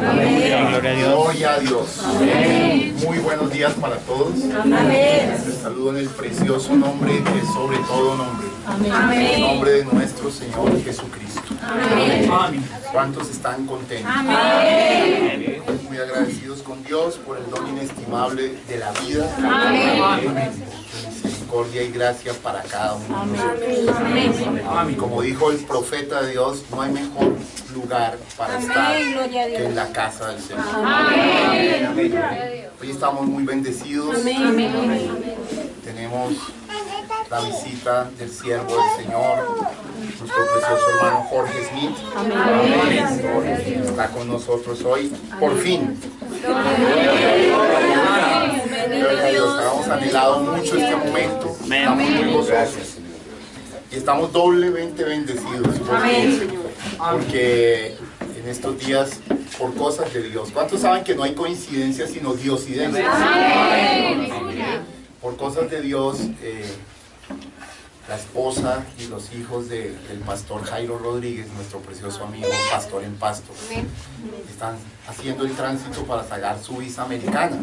Amén. Gloria a Dios. Amén. Muy buenos días para todos. Amén. Les saludo en el precioso nombre que es sobre todo nombre. Amén. En el nombre de nuestro Señor Jesucristo. Amén. ¿Cuántos están contentos? Amén. Muy agradecidos con Dios por el don inestimable de la vida. Amén. Misericordia y gracia para cada uno de Amén. nosotros. Amén. Como dijo el profeta de Dios, no hay mejor lugar para estar que en la casa del Señor. Amén. Hoy estamos muy bendecidos. Amén. Tenemos la visita del siervo del Señor, nuestro precioso hermano Jorge Smith. Amén. Está con nosotros hoy, por fin. Gloria a Dios, habíamos anhelado mucho este momento. Estamos muy gozosos. Y estamos doblemente bendecidos. Porque en estos días, por cosas de Dios. ¿Cuántos saben que no hay coincidencias sino diosidencias? Por cosas de Dios, la esposa y los hijos del pastor Jairo Rodríguez, nuestro precioso amigo, pastor en Pasto, están haciendo el tránsito para sacar su visa americana.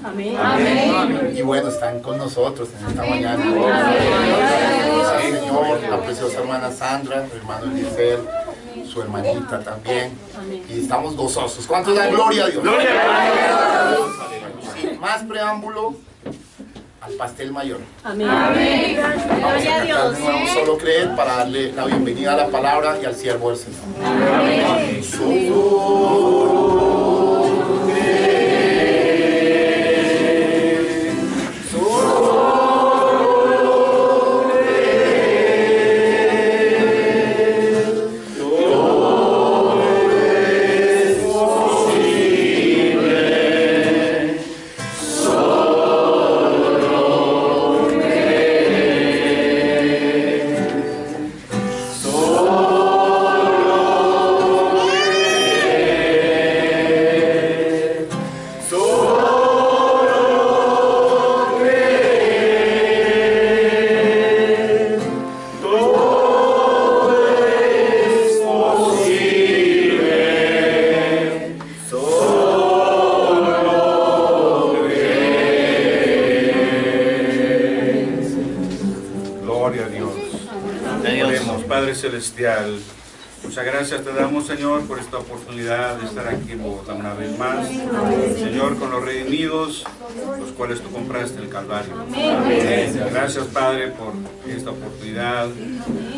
Y bueno, están con nosotros en esta mañana. El Señor, la preciosa hermana Sandra, el hermano Eliezer, su hermanita también. Y estamos gozosos. ¿Cuántos dan gloria a Dios? Sin más preámbulo, al pastel mayor. Amén. Vamos a cantar de nuevo Solo Creer para darle la bienvenida a la palabra y al siervo del Señor. Amén. Solo creer, solo creer, todo es posible. Celestial, muchas gracias te damos, Señor, por esta oportunidad de estar aquí una vez más, Señor, con los redimidos, los cuales tú compraste en el Calvario. Gracias, Padre, por esta oportunidad.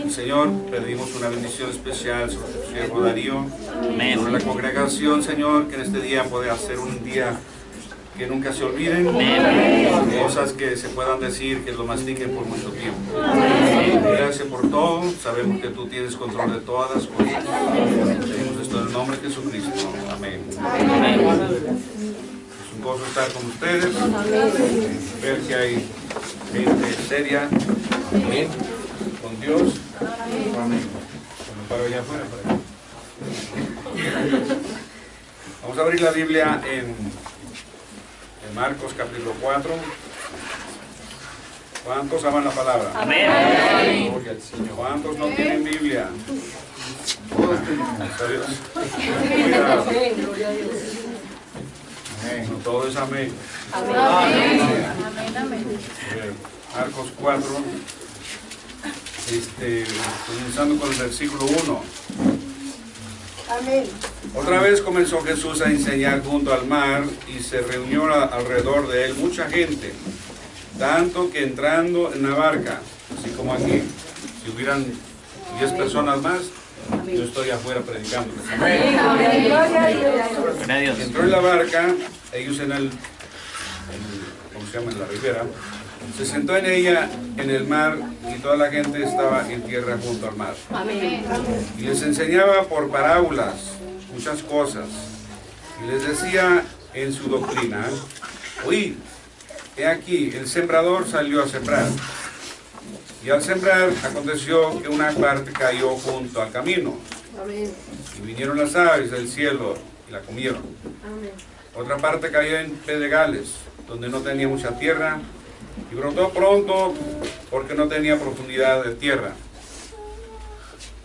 Señor, pedimos una bendición especial sobre tu siervo Darío, sobre la congregación, Señor, que en este día pueda hacer un día que nunca se olviden, cosas que se puedan decir, que lo mastiquen por mucho tiempo. Gracias por todo, sabemos que tú tienes control de todas las cosas. Pedimos esto en el nombre de Jesucristo. Amén. Es un gozo estar con ustedes, ver que hay gente seria, con Dios. Amén. Para allá afuera, para allá. Vamos a abrir la Biblia en Marcos capítulo 4. ¿Cuántos aman la palabra? Amén. ¿Cuántos no tienen Biblia? No todo es amén. Marcos 4, comenzando con el versículo 1. Amén. Otra vez comenzó Jesús a enseñar junto al mar y se reunió alrededor de él mucha gente, tanto que entrando en la barca, así como aquí, si hubieran 10 personas más, yo estoy afuera predicando. Entró en la barca, ellos ¿cómo se llama? En la ribera, se sentó en ella en el mar y toda la gente estaba en tierra junto al mar. Y les enseñaba por parábolas muchas cosas. Y les decía en su doctrina: oíd, he aquí, el sembrador salió a sembrar. Y al sembrar aconteció que una parte cayó junto al camino. Y vinieron las aves del cielo y la comieron. Otra parte cayó en pedregales, donde no tenía mucha tierra, y brotó pronto porque no tenía profundidad de tierra.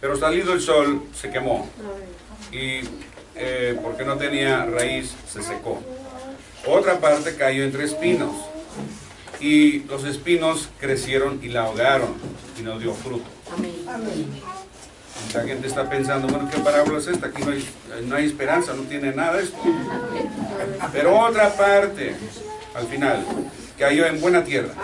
Pero salido el sol se quemó, y porque no tenía raíz, se secó. Otra parte cayó entre espinos, y los espinos crecieron y la ahogaron, y no dio fruto. La gente está pensando, bueno, ¿qué parábola es esta? Aquí no hay esperanza, no tiene nada esto. Pero otra parte, al final, cayó en buena tierra,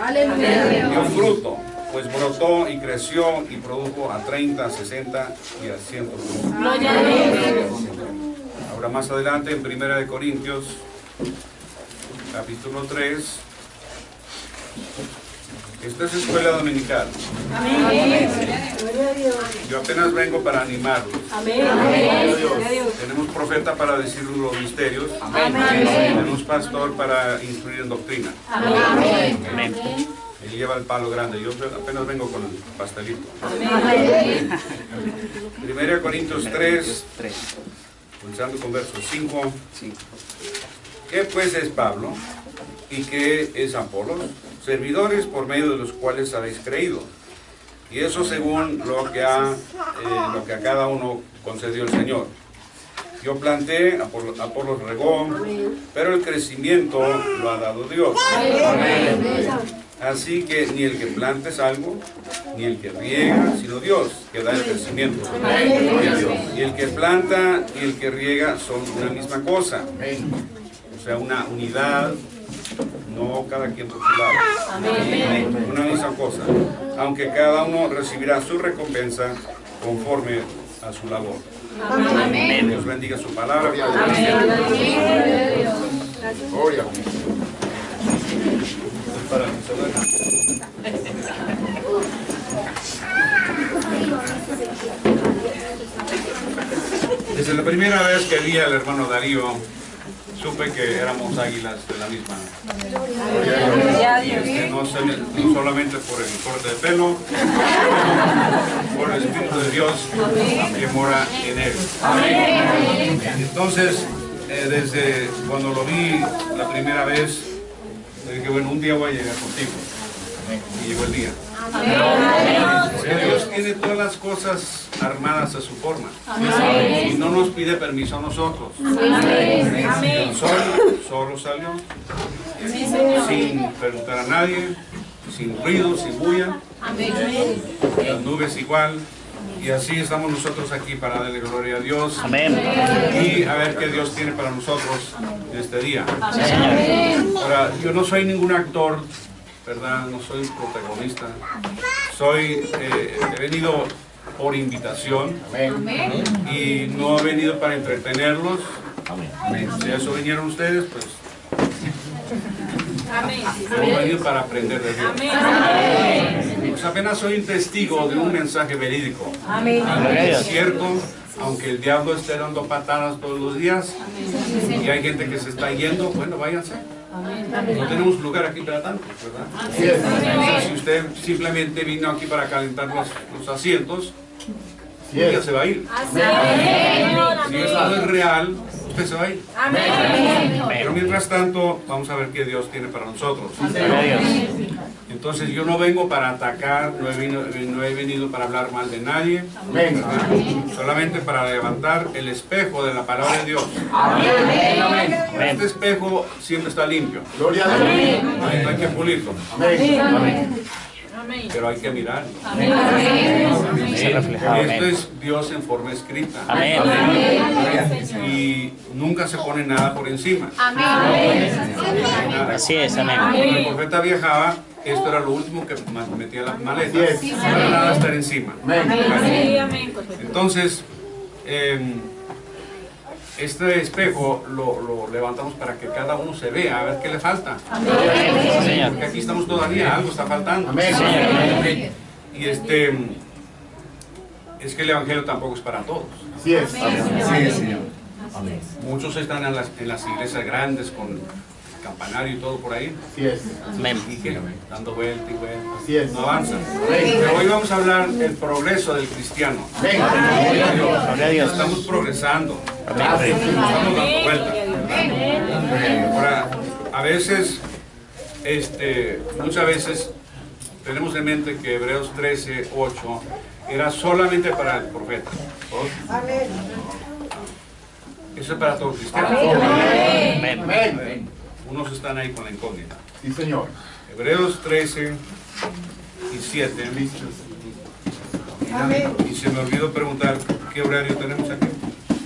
dio fruto, pues brotó y creció y produjo a 30, 60 y a 100 frutos. Ahora más adelante en 1 Corintios, capítulo 3, esta es escuela dominical. Yo apenas vengo para animarlos. Tenemos profeta para decir los misterios. Tenemos pastor para instruir en doctrina. Él lleva el palo grande. Yo apenas vengo con el pastelito. 1 Corintios 3, comenzando con versos 5. ¿Qué pues es Pablo? ¿Y qué es Apolos? Servidores por medio de los cuales habéis creído. Y eso según lo que a cada uno concedió el Señor. Yo planté, Apolos regó, pero el crecimiento lo ha dado Dios. Así que ni el que planta es algo, ni el que riega, sino Dios, que da el crecimiento. Y el que planta y el que riega son una misma cosa. O sea, una unidad, no cada quien por su lado. Una misma cosa. Aunque cada uno recibirá su recompensa conforme a su labor. Dios bendiga su palabra. Gloria. Desde la primera vez que vi al hermano Darío, supe que éramos águilas de la misma. No solamente por el corte de pelo, por el Espíritu de Dios que mora en él. Entonces, desde cuando lo vi la primera vez, dije, bueno, un día voy a llegar contigo. Y llegó el día. Dios tiene todas las cosas armadas a su forma. Y no nos pide permiso a nosotros. El sol solo salió, sin preguntar a nadie, sin ruido, sin bulla. Las nubes igual. Y así estamos nosotros aquí para darle gloria a Dios. Y a ver qué Dios tiene para nosotros en este día. Ahora, yo no soy ningún actor, ¿verdad? No soy protagonista. He venido por invitación. Y no he venido para entretenerlos. Si a eso vinieron ustedes, pues he venido para aprender de Dios. Pues apenas soy un testigo de un mensaje verídico. Es cierto, aunque el diablo esté dando patadas todos los días y hay gente que se está yendo, bueno, váyanse. No tenemos lugar aquí para tantos, ¿verdad? Si usted simplemente vino aquí para calentar los asientos, ya se va a ir. Si esto es real, usted se va a ir. Pero mientras tanto, vamos a ver qué Dios tiene para nosotros. Entonces yo no vengo para atacar, no he venido para hablar mal de nadie, ¿verdad? Solamente para levantar el espejo de la palabra de Dios. Este espejo siempre está limpio. No hay que pulirlo. Pero hay que mirar. Esto es Dios en forma escrita. Y nunca se pone nada por encima. Así es, amén. Cuando el profeta viajaba, esto era lo último que metía las maletas. No era nada estar encima. Entonces, este espejo lo levantamos para que cada uno se vea, a ver qué le falta. Porque aquí estamos todavía, algo está faltando. Y es que el evangelio tampoco es para todos. Muchos están en las iglesias grandes con campanario y todo por ahí. Y que dando vuelta y vuelta. No avanzan. Pero hoy vamos a hablar del progreso del cristiano. Estamos progresando. Estamos dando vuelta. Ahora, a veces, muchas veces tenemos en mente que Hebreos 13:8 era solamente para el profeta. Eso es para todos los cristianos. Amén. Amén. Unos están ahí con la incógnita. Sí, Señor. Hebreos 13 y 7. Amén. Y se me olvidó preguntar qué horario tenemos aquí.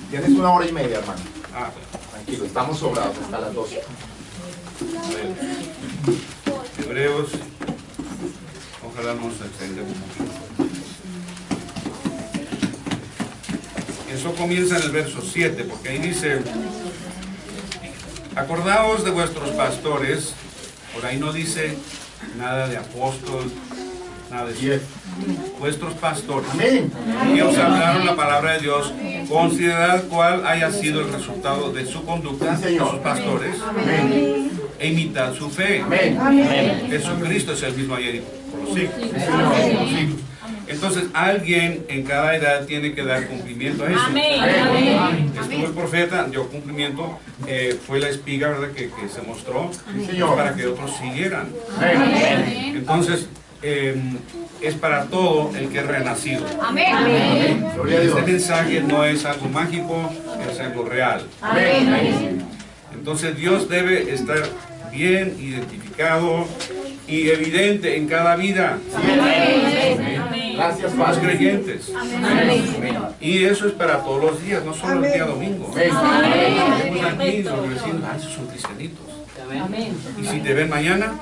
Tienes 1 hora y media, hermano. Ah, Tranquilo, estamos sobrados hasta las 12. a ver. Hebreos, ojalá nos extendamos mucho. Eso comienza en el verso 7, porque ahí dice: acordaos de vuestros pastores. Por ahí no dice nada de apóstol, nada de eso. Yes. Vuestros pastores, Amén. que os hablaron la palabra de Dios, considerad cuál haya sido el resultado de su conducta, Sí, de Señor. sus pastores, Amén. e imitad su fe. Amén. Amén. Jesucristo es el mismo ayer y por los siglos. Sí, Señor. Por los siglos. Entonces, alguien en cada edad tiene que dar cumplimiento a eso. Amén. Estuvo el profeta, dio cumplimiento, fue la espiga, ¿verdad?, que se mostró Señor. para que otros siguieran. Amén. Entonces, es para todo el que es renacido. Gloria a Dios. Este mensaje no es algo mágico, es algo real. Amén. Entonces, Dios debe estar bien identificado y evidente en cada vida. Gracias, Los Padre. creyentes. Y eso es para todos los días, no solo el día domingo. Amén. Vemos aquí los vecinos, esos son cristianitos. Y si te ven mañana,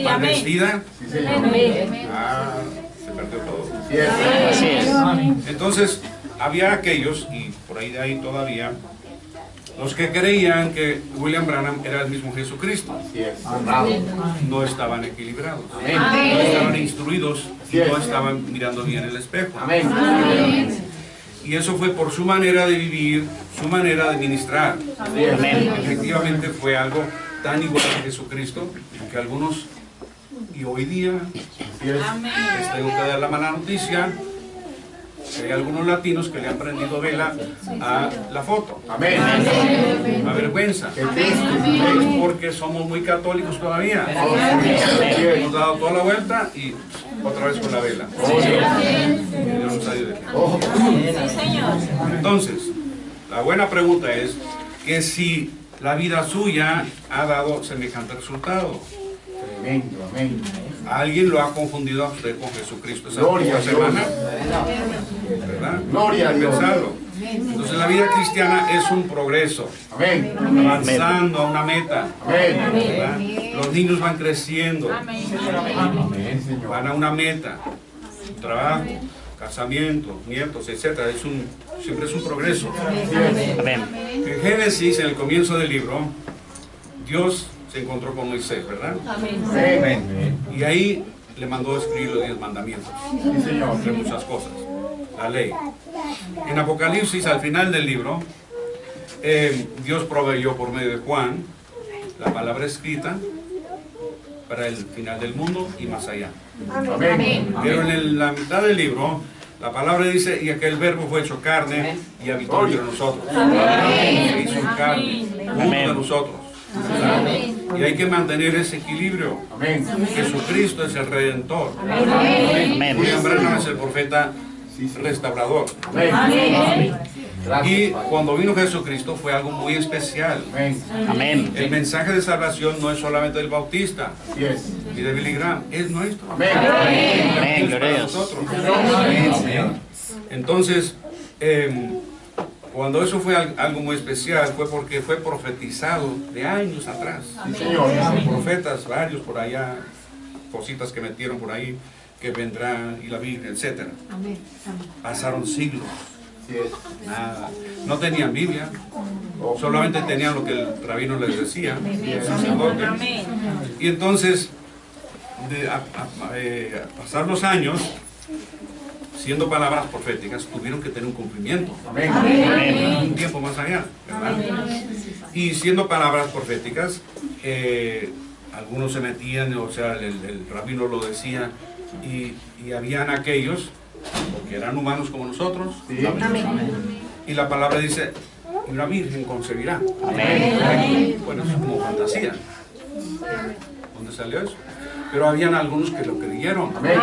mal vestida, Sí, Señor. se perdió todo. Yes. Así es. Entonces, había aquellos, y por ahí de ahí todavía, los que creían que William Branham era el mismo Jesucristo. Yes. Honrado. No estaban equilibrados, Amén. no estaban instruidos y Yes. no estaban mirando bien el espejo. Amén. Y eso fue por su manera de vivir, su manera de ministrar. Efectivamente fue algo tan igual a Jesucristo que algunos, y hoy día, Yes. les tengo que dar la mala noticia, que hay algunos latinos que le han prendido vela a la foto. Amén. A vergüenza. Qué triste. Es porque somos muy católicos todavía. Hemos dado toda la vuelta y otra vez con la vela. Y Dios nos ayude. Oh, Entonces, la buena pregunta es que si la vida suya ha dado semejante resultado. tremendo. Amén. Alguien lo ha confundido a usted con Jesucristo esa Gloria a Dios. semana, ¿verdad? Gloria a Dios. Pensarlo. Entonces la vida cristiana es un progreso, Amén. avanzando a una meta, Amén. ¿verdad? Los niños van creciendo, Amén, Señor. van a una meta, un trabajo, casamiento, nietos, etcétera. Siempre es un progreso. Amén. En Génesis, en el comienzo del libro, Dios se encontró con Moisés, ¿verdad? Amén. Y ahí le mandó a escribir los 10 mandamientos, Sí, Señor. entre muchas cosas, la ley. En Apocalipsis, al final del libro, Dios proveyó por medio de Juan la palabra escrita para el final del mundo y más allá. Amén. Pero en la mitad del libro, la palabra dice, y aquel verbo fue hecho carne y habitó entre nosotros. Se hizo carne, uno de nosotros. Y hay que mantener ese equilibrio. Amén. Jesucristo es el Redentor. Amén. William Branham es el profeta restaurador. Amén. Gracias, Y Padre. cuando vino Jesucristo fue algo muy especial. Amén. Amén. El mensaje de salvación no es solamente del Bautista Yes. y de Billy Graham, es nuestro. Amén. Amén. Es para Gloria a Dios. nosotros. Amén. Entonces, cuando eso fue algo muy especial, fue porque fue profetizado de años atrás. Sí, Señor. Profetas varios por allá, cositas que metieron por ahí, que vendrán, y la Biblia, etc. Pasaron siglos, Yes. nada. No tenían Biblia, solamente tenían lo que el rabino les decía, el sacerdote. Y entonces, a pasar los años, siendo palabras proféticas, tuvieron que tener un cumplimiento. Amén. Un tiempo más allá, ¿verdad? Y siendo palabras proféticas, algunos se metían, o sea, el rabino lo decía, y habían aquellos, porque eran humanos como nosotros, Sí. y la palabra dice, y una virgen concebirá. Amén. Bueno, eso es como fantasía. ¿Dónde salió eso? Pero habían algunos que lo creyeron. Amén.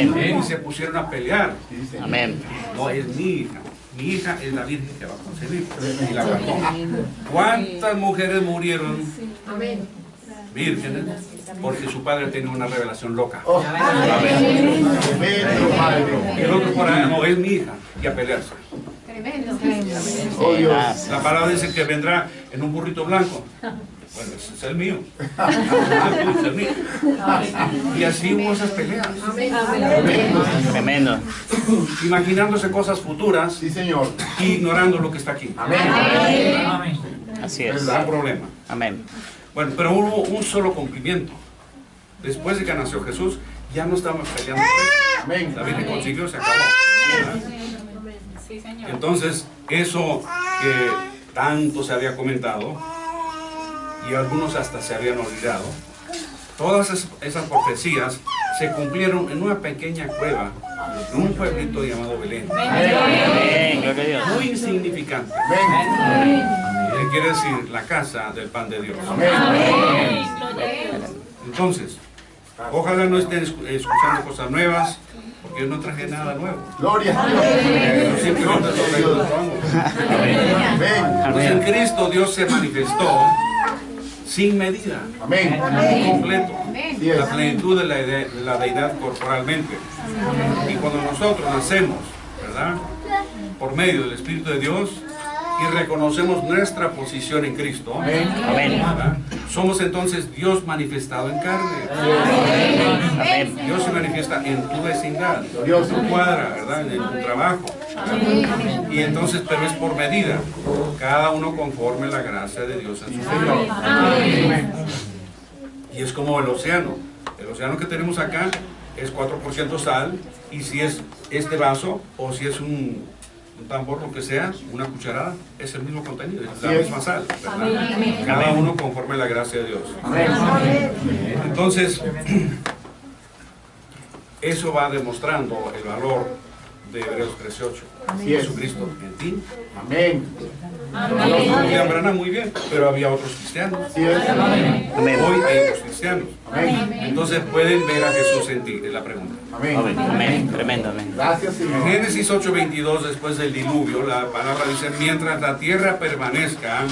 Amén. Y se pusieron a pelear. Sí, Señor. Amén. No es mi hija, mi hija es la virgen que va a concebir. Y la guardó. ¿Cuántas mujeres murieron vírgenes porque su padre tenía una revelación loca? Y el otro por ahí, no, es mi hija, y a pelearse. Oh, Dios. La palabra dice que vendrá en un burrito blanco. Bueno, ese es el mío. Ese es el mío. Y así hubo esas peleas. Tremendo. Imaginándose cosas futuras Sí, Señor. y ignorando lo que está aquí. Así Ese es. es el problema. Amén. Bueno, pero hubo un solo cumplimiento. Después de que nació Jesús, ya no estaban peleando. Amén. La Virgen consiguió, se acabó. Entonces, eso que tanto se había comentado, y algunos hasta se habían olvidado, todas esas profecías se cumplieron en una pequeña cueva, en un pueblito llamado Belén. Amén. Gloria a Dios. Muy insignificante. Que quiere decir la casa del pan de Dios. Entonces, ojalá no estén escuchando cosas nuevas, porque yo no traje nada nuevo. Gloria a Dios. Yo simplemente lo traigo del trono. Amén. Entonces en Cristo Dios se manifestó sin medida, Amén. completo, Sí es. la plenitud de la deidad corporalmente. Y cuando nosotros nacemos, ¿verdad? Por medio del Espíritu de Dios y reconocemos nuestra posición en Cristo, Amén. ¿verdad? Somos entonces Dios manifestado en carne. Amén. Dios se manifiesta en tu vecindad, en Glorioso. tu cuadra, ¿verdad? En tu trabajo. Y entonces, pero es por medida, cada uno conforme la gracia de Dios en su Señor. Y es como el océano que tenemos acá es 4% sal, y si es este vaso o si es un tambor, lo que sea, una cucharada, es el mismo contenido, es la misma sal, ¿verdad? Cada uno conforme la gracia de Dios. Entonces, eso va demostrando el valor de Hebreos 13:8. Jesucristo en ti. Amén. William Branham muy bien, pero había otros cristianos. Sí es. Amén. Hoy hay otros cristianos. Amén. Entonces pueden ver a Jesús en ti, es la pregunta. Amén. Amén. Tremendo. Amén. Gracias, En Señor. Génesis 8:22, después del diluvio, la palabra dice: mientras la tierra permanezca,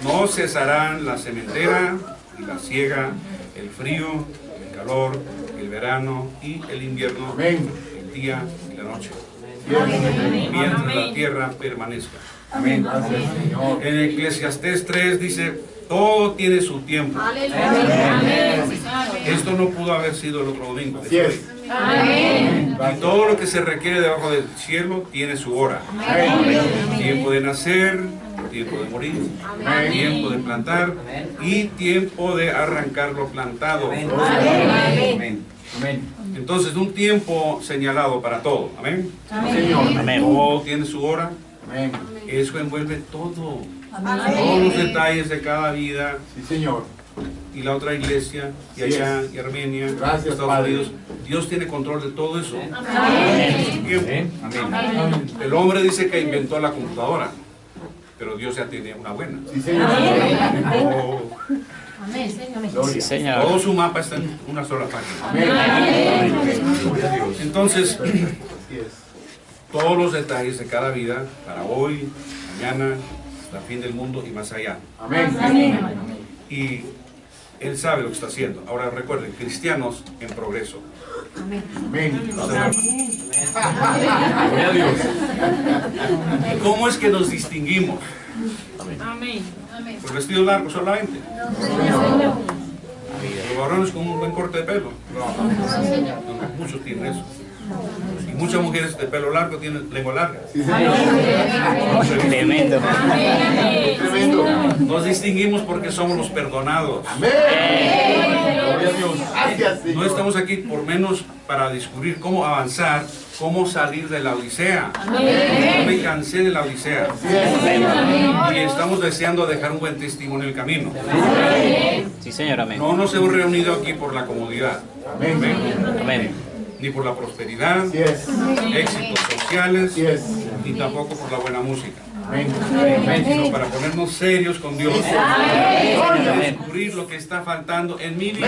no cesarán la sementera y la siega, el frío, el calor, el verano y el invierno, Amén. el día y la noche. Bien. Mientras la tierra permanezca. Amén. Gracias, Señor. En Eclesiastés 3 dice: todo tiene su tiempo. Esto no pudo haber sido el otro domingo. Así es. Y todo lo que se requiere debajo del cielo tiene su hora. Tiempo de nacer, tiempo de morir, tiempo de plantar y tiempo de arrancar lo plantado. Amén. Amén. Entonces, un tiempo señalado para todo. Amén. Señor. Amén. Todo tiene su hora. Amén. Eso envuelve todo. Todos los detalles de cada vida. Sí, Señor. Y la otra iglesia, y allá, y Armenia, Gracias, Estados Padre. Unidos. Dios tiene control de todo eso. Amén. Amén. El hombre dice que inventó la computadora, pero Dios ya tiene una buena. Sí, Señor. Oh, Sí, Gloria. Señor. todo su mapa está en una sola página. Amén. Gloria a Dios. Entonces, Así es. todos los detalles de cada vida, para hoy, mañana, hasta el fin del mundo y más allá. Amén. Y Él sabe lo que está haciendo. Ahora recuerden, cristianos en progreso. Amén. Gloria a Dios. ¿Y cómo es que nos distinguimos? Por vestido largo solamente. Los varones con un buen corte de pelo. No, muchos tienen eso. Y muchas mujeres de pelo largo tienen lengua larga. Sí, Señor. Tremendo. Tremendo. Nos distinguimos porque somos los perdonados. Amén. Gloria a Dios. Gracias, Señor. No estamos aquí por menos para descubrir cómo avanzar, cómo salir de la odisea. Yo me cansé de la odisea. Así es. Y estamos deseando dejar un buen testimonio en el camino. Sí, Señor. Amén. No nos hemos reunido aquí por la comodidad. Amén. Amén. Ni por la prosperidad, Así es. éxitos sociales, Así es. ni tampoco por la buena música. Amén. Sino para ponernos serios con Dios. Y descubrir lo que está faltando en mi vida.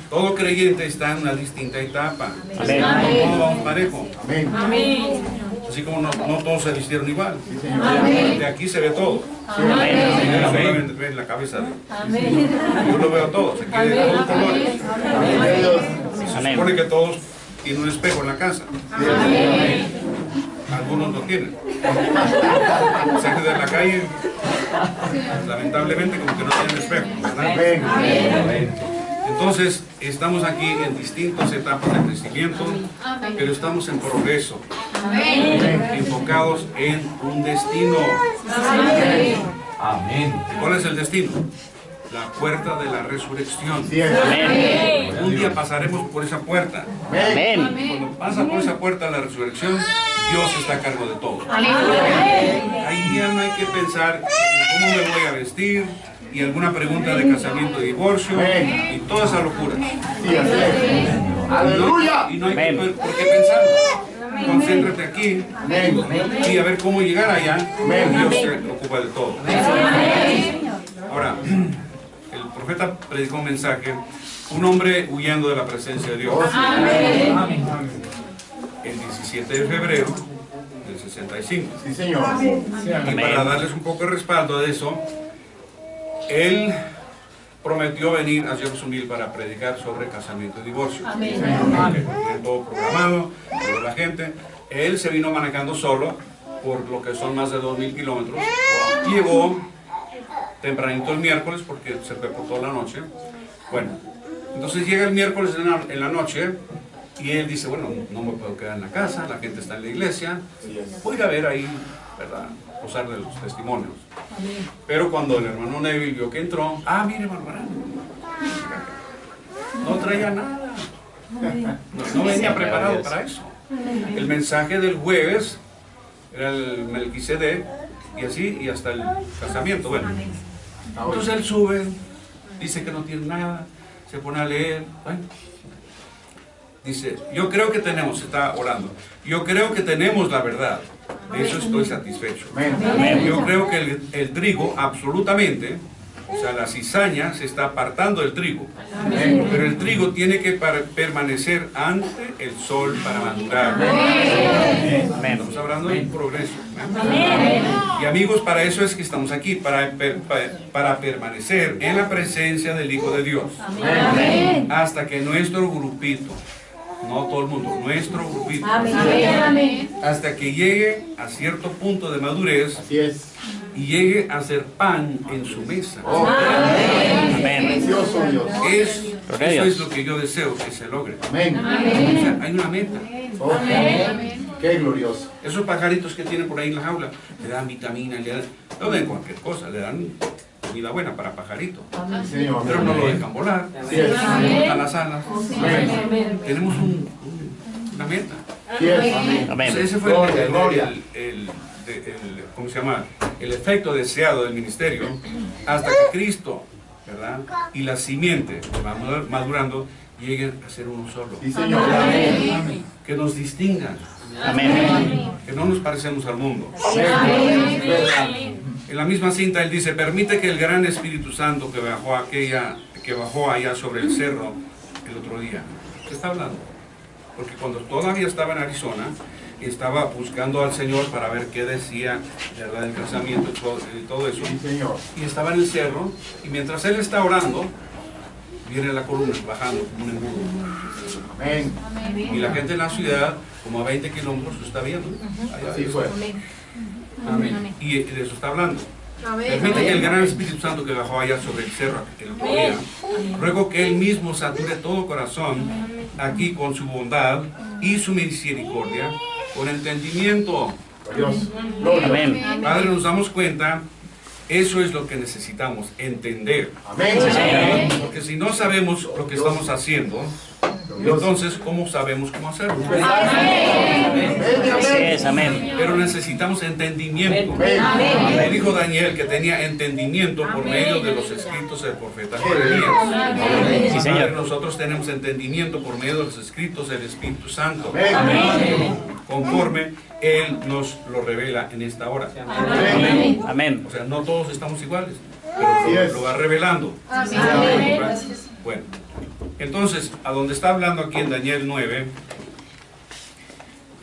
Todo creyente está en una distinta etapa. Amén. No vamos parejo. Amén. Así como no todos se vistieron igual. Amén. De aquí se ve todo. Amén. Solamente ven la cabeza. Yo lo veo todo. Se quiere de todos colores. Se Amén. supone que todos tienen un espejo en la casa. Algunos no tienen. O sea que de la calle, lamentablemente, como que no tienen espejo, ¿verdad? Entonces, estamos aquí en distintas etapas de crecimiento, pero estamos en progreso, enfocados en un destino. Amén. ¿Cuál es el destino? La puerta de la resurrección. Amén. Un día pasaremos por esa puerta. Amén. Cuando pasa por esa puerta de la resurrección, Dios está a cargo de todo. Ahí ya no hay que pensar en cómo me voy a vestir y alguna pregunta de casamiento, de divorcio y toda esa locura. ¡Aleluya! Y no hay que, por qué pensar. Concéntrate aquí y a ver cómo llegar allá. Dios se ocupa de todo. Ahora, el profeta predicó un mensaje, un hombre huyendo de la presencia de Dios. El 17 de febrero del 65. Sí, señor. Y para darles un poco de respaldo de eso, él prometió venir a Jeffersonville para predicar sobre casamiento y divorcio. Tiene todo programado, toda la gente. Él se vino manejando solo por lo que son más de 2.000 kilómetros. Llegó tempranito el miércoles porque se fue por toda la noche. Bueno, entonces llega el miércoles en la noche y él dice, bueno, no me puedo quedar en la casa, la gente está en la iglesia, voy a ir a ver ahí, ¿verdad?, gozar de los testimonios. Pero cuando el hermano Neville vio que entró, mire, hermano, no traía nada, no venía preparado para eso. El mensaje del jueves era el Melquisedec y así, y hasta el casamiento. Bueno, entonces él sube, dice que no tiene nada, se pone a leer, bueno, dice, yo creo que tenemos, está orando, yo creo que tenemos la verdad, de eso estoy satisfecho. Yo creo que el trigo absolutamente, o sea, la cizaña se está apartando del trigo, pero el trigo tiene que permanecer ante el sol para madurar. Estamos hablando de un progreso. Y amigos, para eso es que estamos aquí, para permanecer en la presencia del Hijo de Dios, hasta que nuestro grupito, no todo el mundo, nuestro grupito, hasta que llegue a cierto punto de madurez y llegue a ser pan en su mesa. Amén. Precioso Dios. Eso es lo que yo deseo que se logre. Amén. O sea, hay una meta. Qué glorioso. Esos pajaritos que tienen por ahí en la jaula, le dan vitamina, no den cualquier cosa, le dan comida buena para pajarito. Señor. Pero no lo dejan volar, Sí es. botan las alas. Tenemos una meta. Sí es. Amén. Amén. Ese fue Gloria. ¿cómo se llama? El efecto deseado del ministerio, hasta que Cristo, ¿verdad?, y la simiente que va madurando lleguen a ser uno solo. Sí, Señor. Que nos distingan, Amén. que no nos parecemos al mundo. Amén. En la misma cinta él dice, permite que el gran Espíritu Santo que bajó allá sobre el cerro el otro día. ¿Qué está hablando? Porque cuando todavía estaba en Arizona, estaba buscando al Señor para ver qué decía, ¿verdad?, del casamiento y todo eso. Sí, Señor. Y estaba en el cerro, y mientras él está orando, viene la columna bajando como un embudo. Amén. Y la gente en la ciudad, como a 20 kilómetros, lo está viendo. Allá Así fue. Amén. Y de eso está hablando. Permite que el gran Espíritu Santo que bajó allá sobre el cerro el otro día, ruego que Él mismo sature todo corazón aquí con su bondad y su misericordia, con entendimiento. Dios. Amén. Padre, nos damos cuenta, eso es lo que necesitamos, entender. Amén. Porque si no sabemos lo que estamos haciendo, entonces, ¿cómo sabemos cómo hacerlo? Así es, amén. Pero necesitamos entendimiento. Amén. Me dijo Daniel que tenía entendimiento por medio de los escritos del profeta Jeremías. Sí, Señor. Nosotros tenemos entendimiento por medio de los escritos del Espíritu Santo, Amén. conforme Él nos lo revela en esta hora. Amén. Amén. O sea, no todos estamos iguales, Así pero es. lo va revelando. Bueno, entonces, a donde está hablando aquí en Daniel 9,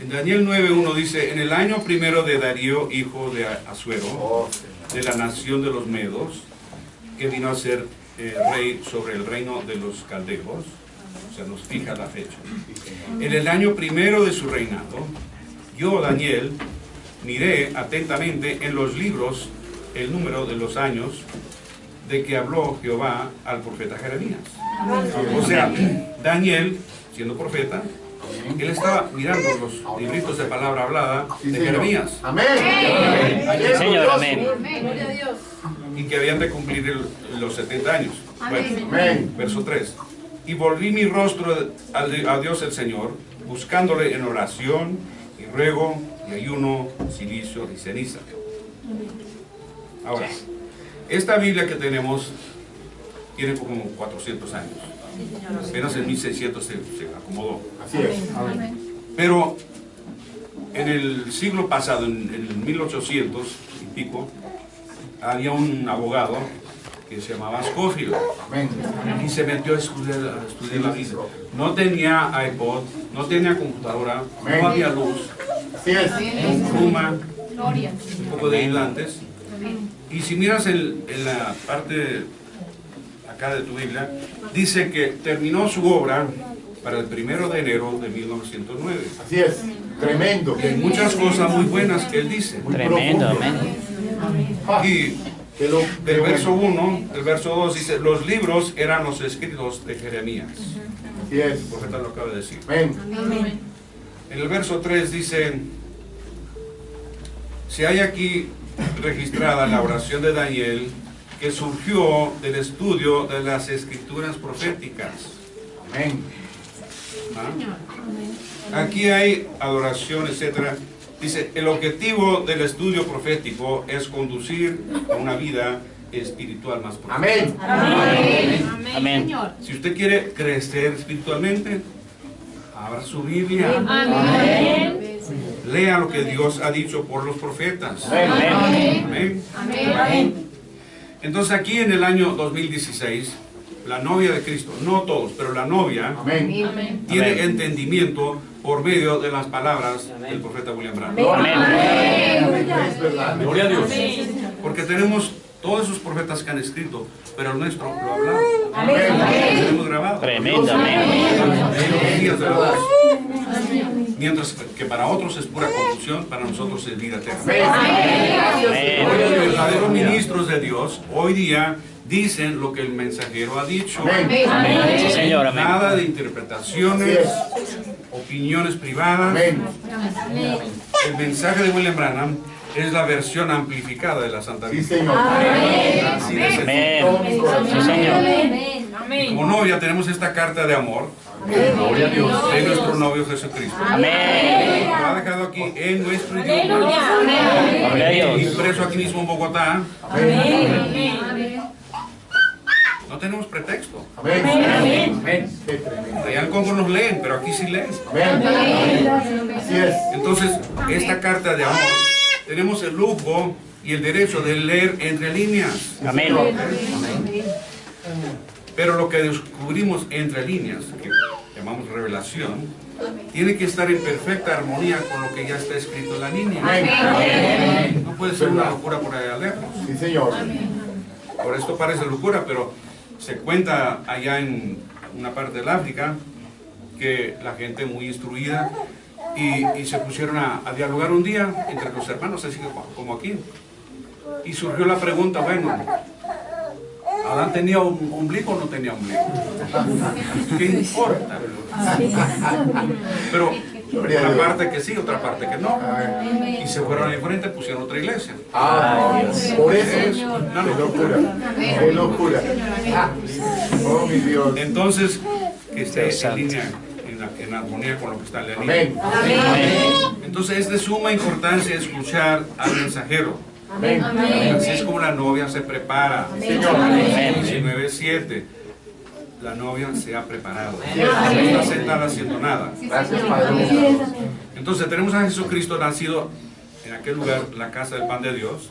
En Daniel 9:1 dice, en el año primero de Darío, hijo de Asuero, de la nación de los Medos, que vino a ser rey sobre el reino de los caldeos, o sea, nos fija la fecha. En el año primero de su reinado, yo, Daniel, miré atentamente en los libros el número de los años de que habló Jehová al profeta Jeremías. O sea, Daniel, siendo profeta, él estaba mirando los libritos de palabra hablada de Jeremías. Amén. Sí, Señor, amén. Y que habían de cumplir los 70 años. Bueno, Amén. verso 3. Y volví mi rostro a Dios el Señor, buscándole en oración y ruego y ayuno, silicio y ceniza. Ahora, esta Biblia que tenemos tiene como 400 años. Apenas en 1600 se acomodó. Así es. Pero en el siglo pasado, en el 1800 y pico, había un abogado que se llamaba Scofield Amén. y se metió a estudiar la Biblia. No tenía iPod, no tenía computadora, no había luz, Así es. pluma, un poco de aislantes. Y si miras en la parte acá de tu Biblia, dice que terminó su obra para el 1 de enero de 1909. Así es. Tremendo. Y hay muchas cosas muy buenas que él dice. Muy Tremendo, profundo. amén. Y del verso 1, del verso 2 dice, los libros eran los escritos de Jeremías. Así es. El profeta lo acaba de decir. Amén. En el verso 3 dice, se hay aquí registrada la oración de Daniel que surgió del estudio de las escrituras proféticas. Amén. ¿Ah? Aquí hay adoración, etcétera. Dice, el objetivo del estudio profético es conducir a una vida espiritual más profunda. Amén. Amén. Si usted quiere crecer espiritualmente, abra su Biblia. Lea lo que Dios ha dicho por los profetas. Amén. Entonces aquí en el año 2016, la novia de Cristo, no todos, pero la novia, Amén. tiene Amén. entendimiento por medio de las palabras del profeta William Branham. Es verdad. Gloria a Dios. Porque tenemos todos esos profetas que han escrito, pero el nuestro lo ha hablado. Lo tenemos grabado. Tremendo, amén. Los días de la voz. Mientras que para otros es pura confusión, para nosotros es vida eterna. Amén. Los verdaderos ministros de Dios hoy día dicen lo que el mensajero ha dicho. Amén. Sí, Señor, amén. Nada de interpretaciones, opiniones privadas. Amén. El mensaje de William Branham es la versión amplificada de la Santa Sí, Biblia. Señor. Así de sencillo. Amén. Sí, Señor. Y como novia tenemos esta carta de amor Gloria a Dios. de nuestro novio Jesucristo. Amén. Lo ha dejado aquí en nuestro idioma, Gloria a Dios. impreso aquí mismo en Bogotá. No tenemos pretexto. Amén. Amén. Qué tremendo. Allá en Congo nos leen, pero aquí sí leen. Amén. Así es. Entonces, esta carta de amor, tenemos el lujo y el derecho de leer entre líneas. Amén. Pero lo que descubrimos entre líneas, que llamamos revelación, tiene que estar en perfecta armonía con lo que ya está escrito en la línea. Amén. No puede ser una locura por allá lejos. Sí, Señor. Por esto parece locura, pero se cuenta allá en una parte del África que la gente muy instruida y se pusieron a dialogar un día entre los hermanos, así como aquí. Y surgió la pregunta, bueno, ¿Adán tenía un ombligo o no tenía ombligo? ¿Qué importa? Pero una parte que sí, otra parte que no. Y se fueron al frente, pusieron otra iglesia. Ah, por eso. No, Qué no. locura. Qué locura. Oh, mi Dios. Entonces, que esté en línea, en armonía con lo que está en la línea. Amén. Entonces es de suma importancia escuchar al mensajero. Amén. Así es como la novia se prepara. Señor. 19:7. La novia se ha preparado. No está sentada haciendo nada. Gracias, Padre. Entonces tenemos a Jesucristo nacido en aquel lugar, la casa del pan de Dios.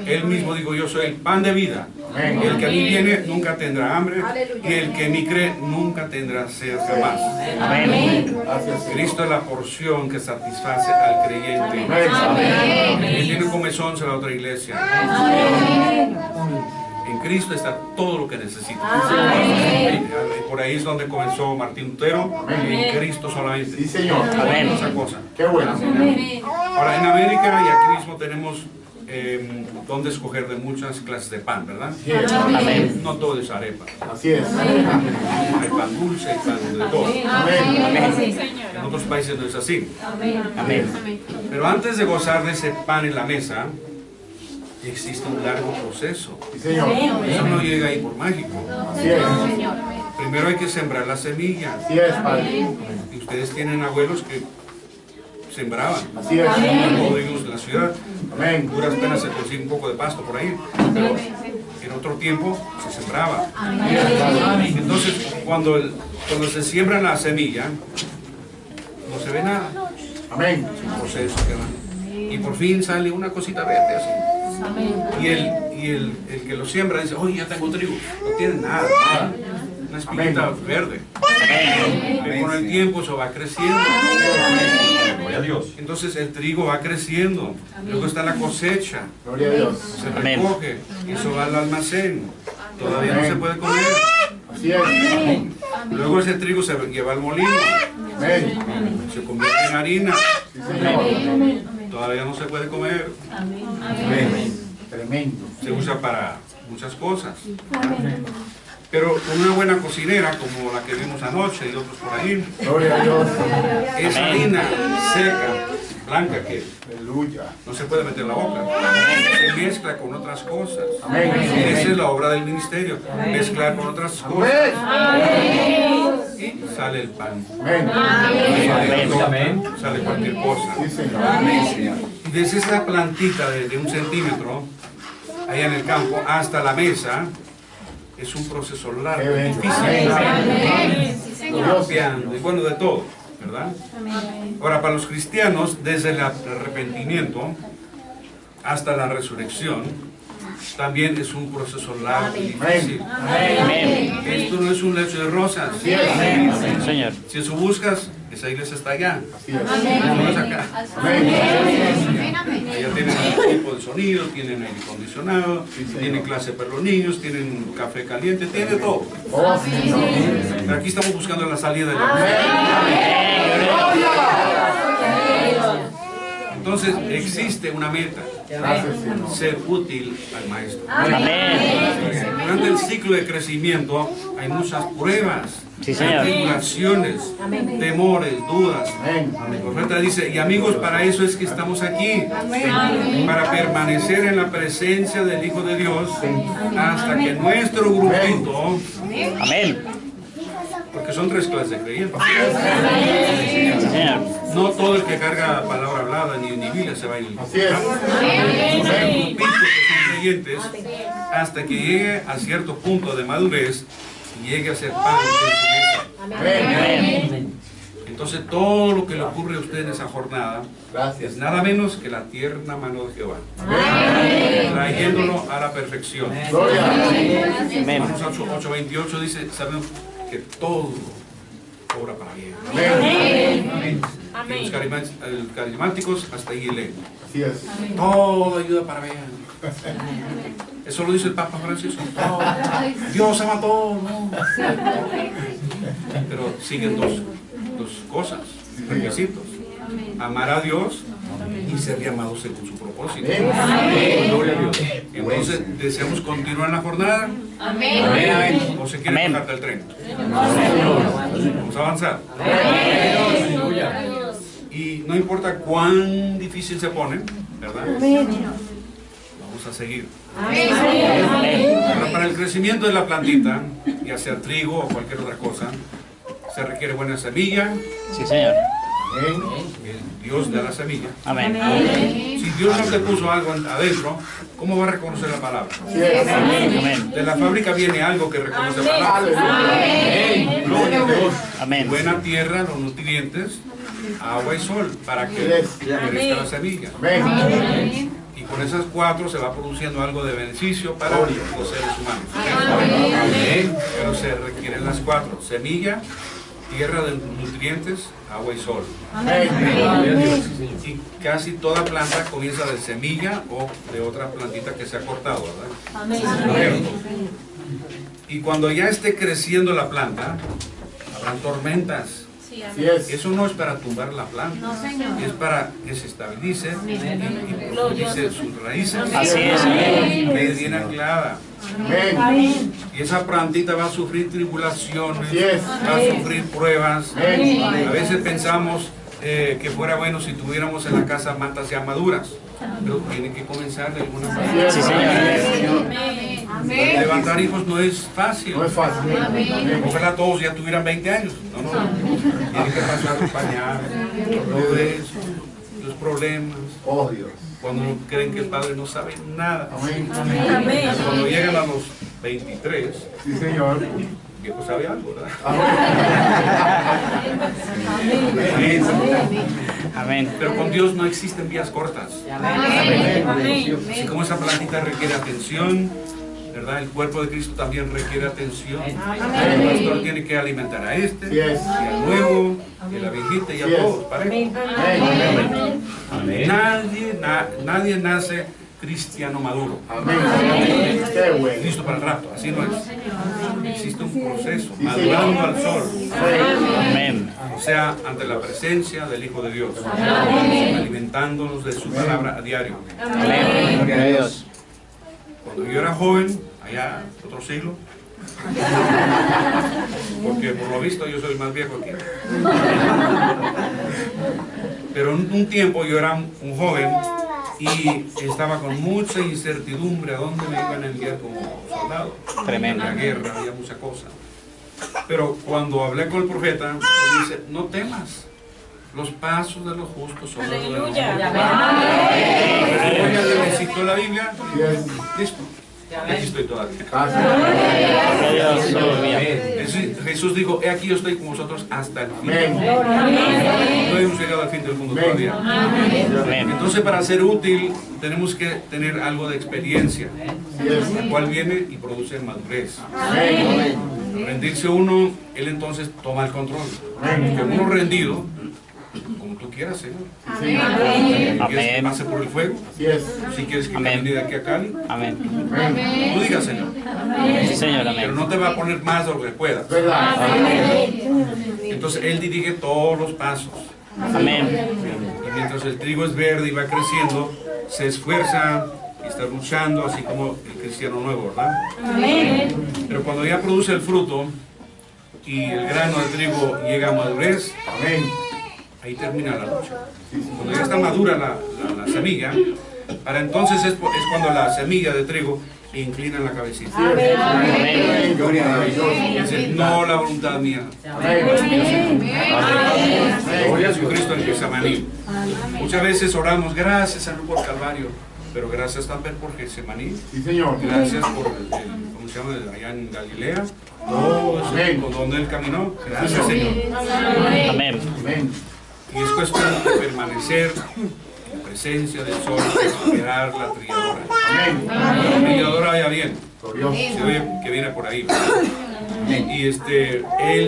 Él mismo dijo, yo soy el pan de vida. El que a mí viene nunca tendrá hambre, y el que en mí cree nunca tendrá sed jamás. Cristo es la porción que satisface al creyente. Él tiene un comezón a la otra iglesia. En Cristo está todo lo que necesita. Por ahí es donde comenzó Martín Lutero. En Cristo solamente. Sí, Señor. Esa cosa. Qué bueno. Ahora, en América y aquí mismo tenemos donde escoger de muchas clases de pan, ¿verdad? Amén. No todo es arepa. Así es. Hay pan dulce, hay pan de todo. En otros países no es así. Amén. Pero antes de gozar de ese pan en la mesa, existe un largo proceso. Sí, Señor. Eso no llega ahí por mágico. Así es. Primero hay que sembrar la semilla. Así es, Padre. Y ustedes tienen abuelos que sembraban. Así es. No vivimos en la ciudad. Amén. Duras penas se consigue un poco de pasto por ahí. Pero en otro tiempo se sembraba. Entonces, cuando se siembra la semilla, no se ve nada. Amén. Es un proceso que va. Y por fin sale una cosita verde así. Y el que lo siembra dice, oye, ya tengo trigo. No tiene nada. Una espinita verde. Pero con el tiempo eso va creciendo. Gloria a Dios. Entonces el trigo va creciendo. Luego está la cosecha. Gloria a Dios. Se recoge. Y eso va al almacén. Todavía no se puede comer. Así es. Luego ese trigo se lleva al molino. Amén. Se convierte en harina. Sí, Señor. Todavía no se puede comer. Amén. Tremendo. Se usa para muchas cosas. Pero una buena cocinera, como la que vimos anoche y otros por ahí, Gloria a Dios. esa harina seca, blanca, que Aleluya. no se puede meter en la boca, se mezcla con otras cosas. Amén. Esa es la obra del ministerio, mezclar con otras cosas. Y sale el pan. Amén. Sale cualquier cosa. Sí, Señor. Y desde esa plantita de 1 centímetro, allá en el campo, hasta la mesa, es un proceso largo, Qué bello. difícil, Amén. golpeando, y bueno, de todo, ¿verdad? Ahora, para los cristianos, desde el arrepentimiento hasta la resurrección, también es un proceso largo y difícil. Amén. Esto no es un lecho de rosas. Así es. Señor. Si eso buscas, esa iglesia está allá. Así es. No es acá. Amén. Allá tienen equipo de sonido, tienen aire acondicionado, tienen clase para los niños, tienen café caliente, tiene todo. Oh, Señor. Pero aquí estamos buscando la salida de la Entonces existe una meta, Gracias, Señor. ser útil al maestro. Amén. Durante el ciclo de crecimiento hay muchas pruebas, Sí, Señor. tribulaciones, temores, dudas. Amén. El profeta dice, y amigos, para eso es que estamos aquí, para permanecer en la presencia del Hijo de Dios hasta que nuestro grupito, Amén. porque son 3 clases de creyentes, Sí, Señor. no todo el que carga palabra hablada ni Biblia se va a ir. Así es. Hay grupitos que son creyentes hasta que llegue a cierto punto de madurez y llegue a ser pan en su mesa. Amén. Entonces todo lo que le ocurre a usted en esa jornada Gracias. es nada menos que la tierna mano de Jehová, trayéndolo a la perfección. Gloria. Amén. Romanos 8:28 dice, sabemos que todo obra para bien. Amén. Y los carismáticos hasta ahí leen. Así es. Todo ayuda para bien. Eso lo dice el Papa Francisco. Todo. Dios ama todo. ¿No? Pero siguen dos cosas, requisitos. Amar a Dios y ser llamados según su propósito. Amén. Gloria a Dios. Entonces, ¿deseamos continuar en la jornada? Amén. ¿O se quiere Amén. bajar del tren? Vamos a avanzar. Y no importa cuán difícil se pone, ¿verdad? Vamos a seguir. Ahora, para el crecimiento de la plantita, ya sea trigo o cualquier otra cosa, se requiere buena semilla. Sí, Señor. Amén. El Dios da la semilla. Amén. Si Dios no te puso algo adentro, ¿cómo va a reconocer la palabra? Así es. Amén. De la fábrica viene algo que reconoce la palabra. Aleluya. Gloria a Dios. Amén. Buena tierra, los nutrientes, agua y sol, para que crezca la semilla. Amén. Y con esas 4 se va produciendo algo de beneficio para los seres humanos. Pero se requieren las 4: semilla, tierra de nutrientes, agua y sol. Y casi toda planta comienza de semilla o de otra plantita que se ha cortado, ¿verdad? Y cuando ya esté creciendo la planta, habrán tormentas. Eso no es para tumbar la planta, es para que se estabilice y profundice sus raíces. Así es. Quede bien anclada. Y esa plantita va a sufrir tribulaciones, va a sufrir pruebas. A veces pensamos que fuera bueno si tuviéramos en la casa matas ya maduras, pero tiene que comenzar de alguna manera. Sí, señor. Levantar hijos no es fácil. No es fácil. Ojalá todos ya tuvieran 20 años. No. Tiene que pasar los pañales, todo eso, los problemas. Oh, Dios. Cuando creen que el padre no sabe nada. Amén. Cuando llegan a los 23, Sí, Señor. el viejo sabe algo, ¿verdad? Amén. Pero con Dios no existen vías cortas. Así como esa plantita requiere atención, ¿verdad? El cuerpo de Cristo también requiere atención. El pastor tiene que alimentar a este, y al nuevo, y a la viejita, y a todos, parejo. Nadie nace cristiano maduro. Amén. Qué bueno. Listo para el rato, así no es. Existe un proceso, madurando al sol. Amén. O sea, ante la presencia del Hijo de Dios, alimentándonos de su palabra a diario. Amén. Gloria a Dios. Cuando yo era joven, allá otro siglo, porque por lo visto yo soy el más viejo aquí, pero en un tiempo yo era un joven y estaba con mucha incertidumbre a dónde me iban a enviar como soldado. Tremendo. En la guerra había mucha cosa. Pero cuando hablé con el profeta, él dice: no temas, los pasos de los justos son los de los justos. Necesito la Biblia, listo. Aquí estoy todavía. Gloria a Dios. Aleluya. Jesús dijo: he aquí yo estoy con vosotros hasta el fin. No hemos llegado al fin del mundo todavía. Amén. Entonces, para ser útil tenemos que tener algo de experiencia, la cual viene y produce madurez. Al rendirse uno, él entonces toma el control. Porque uno rendido, como tú quieras, Señor. Si quieres que pase por el fuego, si quieres que camine de aquí a Cali, Amén. tú digas, Señor. Sí, Señor. Pero Amén. no te va a poner más de lo que puedas. Entonces Él dirige todos los pasos. Amén. Y mientras el trigo es verde y va creciendo, se esfuerza y está luchando, así como el cristiano nuevo, ¿verdad? Pero cuando ya produce el fruto y el grano de trigo llega a madurez, ahí termina la lucha. Cuando ya está madura la semilla, para entonces es cuando la semilla de trigo inclina la cabecita. Amén. Y dice: no la voluntad mía. Gloria a Jesucristo en Getsemaní. Muchas veces oramos: gracias, Señor, por Calvario, pero gracias también por Getsemaní. Sí, Señor. Gracias por ¿cómo se llama? Allá en Galilea. Todo eso, por donde Él caminó. Gracias, Señor. Amén. Y es cuestión de permanecer en la presencia del sol, esperar la trilladora. La trilladora vaya bien, se ve que viene por ahí. Y Él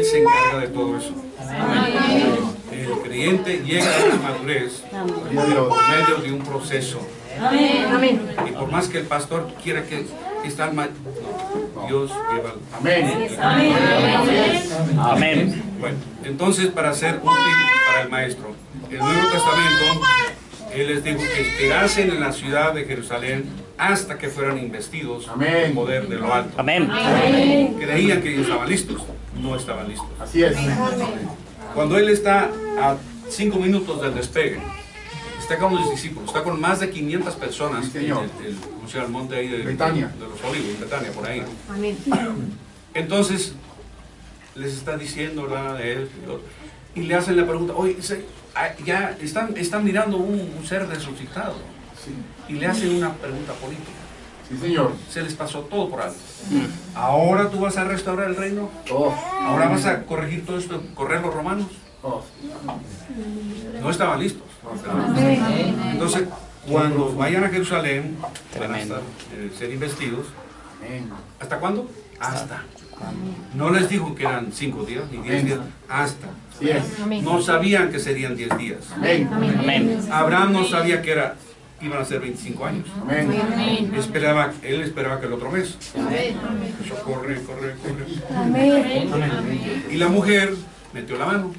se encarga de todo eso. El creyente llega a la madurez por medio de un proceso. Y por más que el pastor quiera que esta alma, no, Dios lleva. Amén. Bueno, entonces, para ser útil para el maestro, el Nuevo Testamento, Él les dijo que esperasen en la ciudad de Jerusalén hasta que fueran investidos del poder de lo alto. Amén. Creían que ellos estaban listos, no estaban listos. Así es. Cuando Él está a 5 minutos del despegue, está con los discípulos, está con más de 500 personas en el monte ahí de los Olivos, en Betania, por ahí. Entonces, les está diciendo, ¿verdad?, de Él, y le hacen la pregunta: oye, ya están mirando un ser resucitado, y le hacen una pregunta política. Sí, Señor. Se les pasó todo por alto. ¿Ahora tú vas a restaurar el reino? Oh. ¿Ahora vas a corregir todo esto, correr los romanos? Oh. No estaban listos. Entonces, Cuando vayan a Jerusalén, van a Tremendo. ser investidos. Amén. ¿Hasta cuándo? Hasta. No les dijo que eran 5 días ni 10 días. Hasta. Así es. No sabían que serían 10 días. Amén. Amén. Abraham no sabía que iban a ser 25 años. Amén. Él esperaba que el otro mes. Eso corre. Y la mujer metió la mano.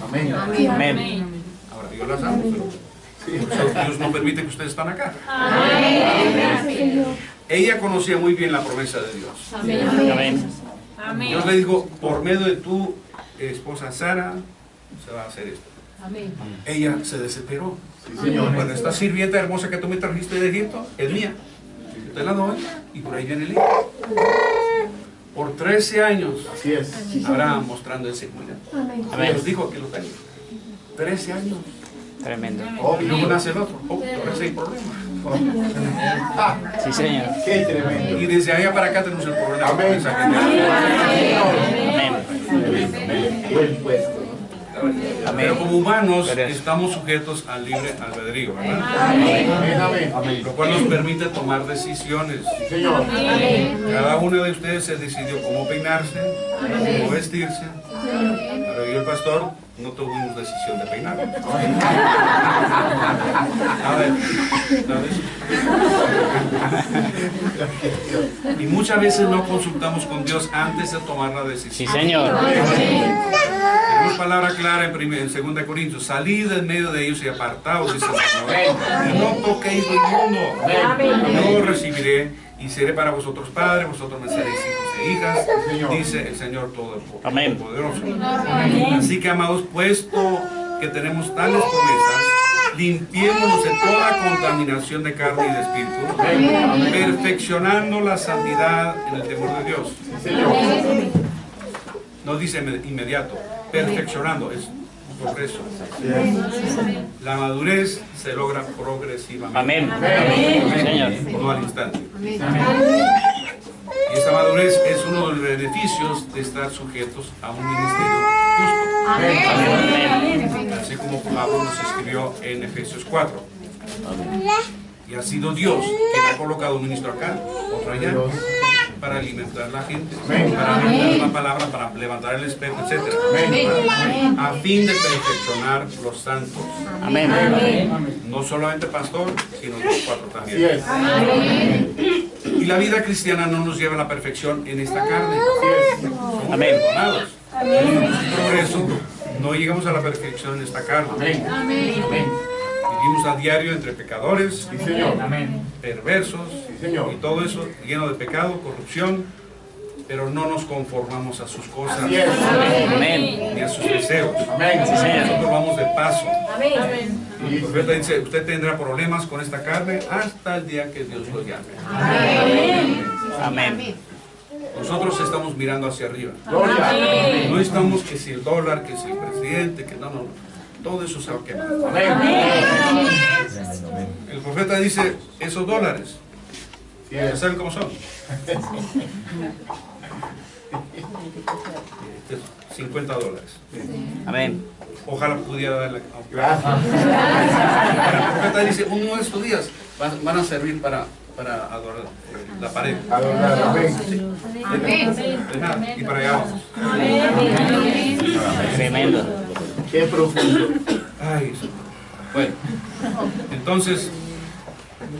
Amén. Amén. Ahora Dios las ama, pero Dios no permite que ustedes estén acá. Ella conocía muy bien la promesa de Dios. Amén. Dios le dijo, por medio de tu esposa Sara, se va a hacer esto. Ella se desesperó. Sí, Señor. Bueno, esta sirvienta hermosa que tú me trajiste de Egipto es mía. Yo te la doy y por ahí viene el hijo. Por 13 años, Así es. Abraham mostrando esa seguridad. Amén. Dios dijo que lo tenía. 13 años. Tremendo. Y luego nace el otro. Ahora sí hay problema. Sí, Señor. Qué tremendo. Y desde allá para acá tenemos el problema. Amén. Esa gente. Amén. Buen puesto. Pero como humanos Gracias. estamos sujetos al libre albedrío, ¿verdad? Amén. Amén. Lo cual nos permite tomar decisiones. Sí, Señor. Cada uno de ustedes se decidió cómo peinarse, cómo vestirse. Pero yo y el pastor no tuvimos decisión de peinar. Y muchas veces no consultamos con Dios antes de tomar la Sí, decisión. Señor. Tenemos palabra clara en 2 Corintios: salid en medio de ellos y apartaos, dice el Señor, y no toquéis lo inmundo. Yo recibiré y seré para vosotros padre, vosotros me seréis hijos e hijas, dice el Señor Amén. Todopoderoso. Así que, amados, puesto que tenemos tales promesas, limpiémonos de toda contaminación de carne y de espíritu, perfeccionando la santidad en el temor de Dios. No dice inmediato, perfeccionando, es un progreso. La madurez se logra progresivamente. Amén. Amén. Señor. No al instante. Y esta madurez es uno de los beneficios de estar sujetos a un ministerio justo. Amén. Así como Pablo nos escribió en Efesios 4. Y ha sido Dios quien ha colocado un ministro acá, otro allá, para alimentar a la gente, para alimentar la palabra, para levantar el espejo, etc. A fin de perfeccionar los santos. Amén. No solamente pastor, sino los 4 Así también. es. Y la vida cristiana no nos lleva a la perfección en esta carne. Somos Amén. perdonados. Por eso no llegamos a la perfección en esta carne. Amén. Vivimos a diario entre pecadores, Sí, Señor. perversos, Señor. y todo eso lleno de pecado, corrupción, pero no nos conformamos a sus cosas Así es. Amén. ni a sus deseos. Amén. Sí, Señor. Nosotros vamos de paso. Sí, El profeta dice, usted tendrá problemas con esta carne hasta el día que Dios lo llame. Amén. Nosotros estamos mirando hacia arriba. Gloria. No estamos que si el dólar, que si el presidente, que no. Todo eso se va a quemar. Amén. El profeta dice, esos dólares, Sí ¿ya es. saben cómo son? 50 dólares. Amén. Ojalá pudiera darle. Gracias. El profeta dice, uno de estos días van a servir para adorar la pared. Adorar. Amén. De nada, y para allá vamos. Tremendo. Qué profundo. Ay, bueno, entonces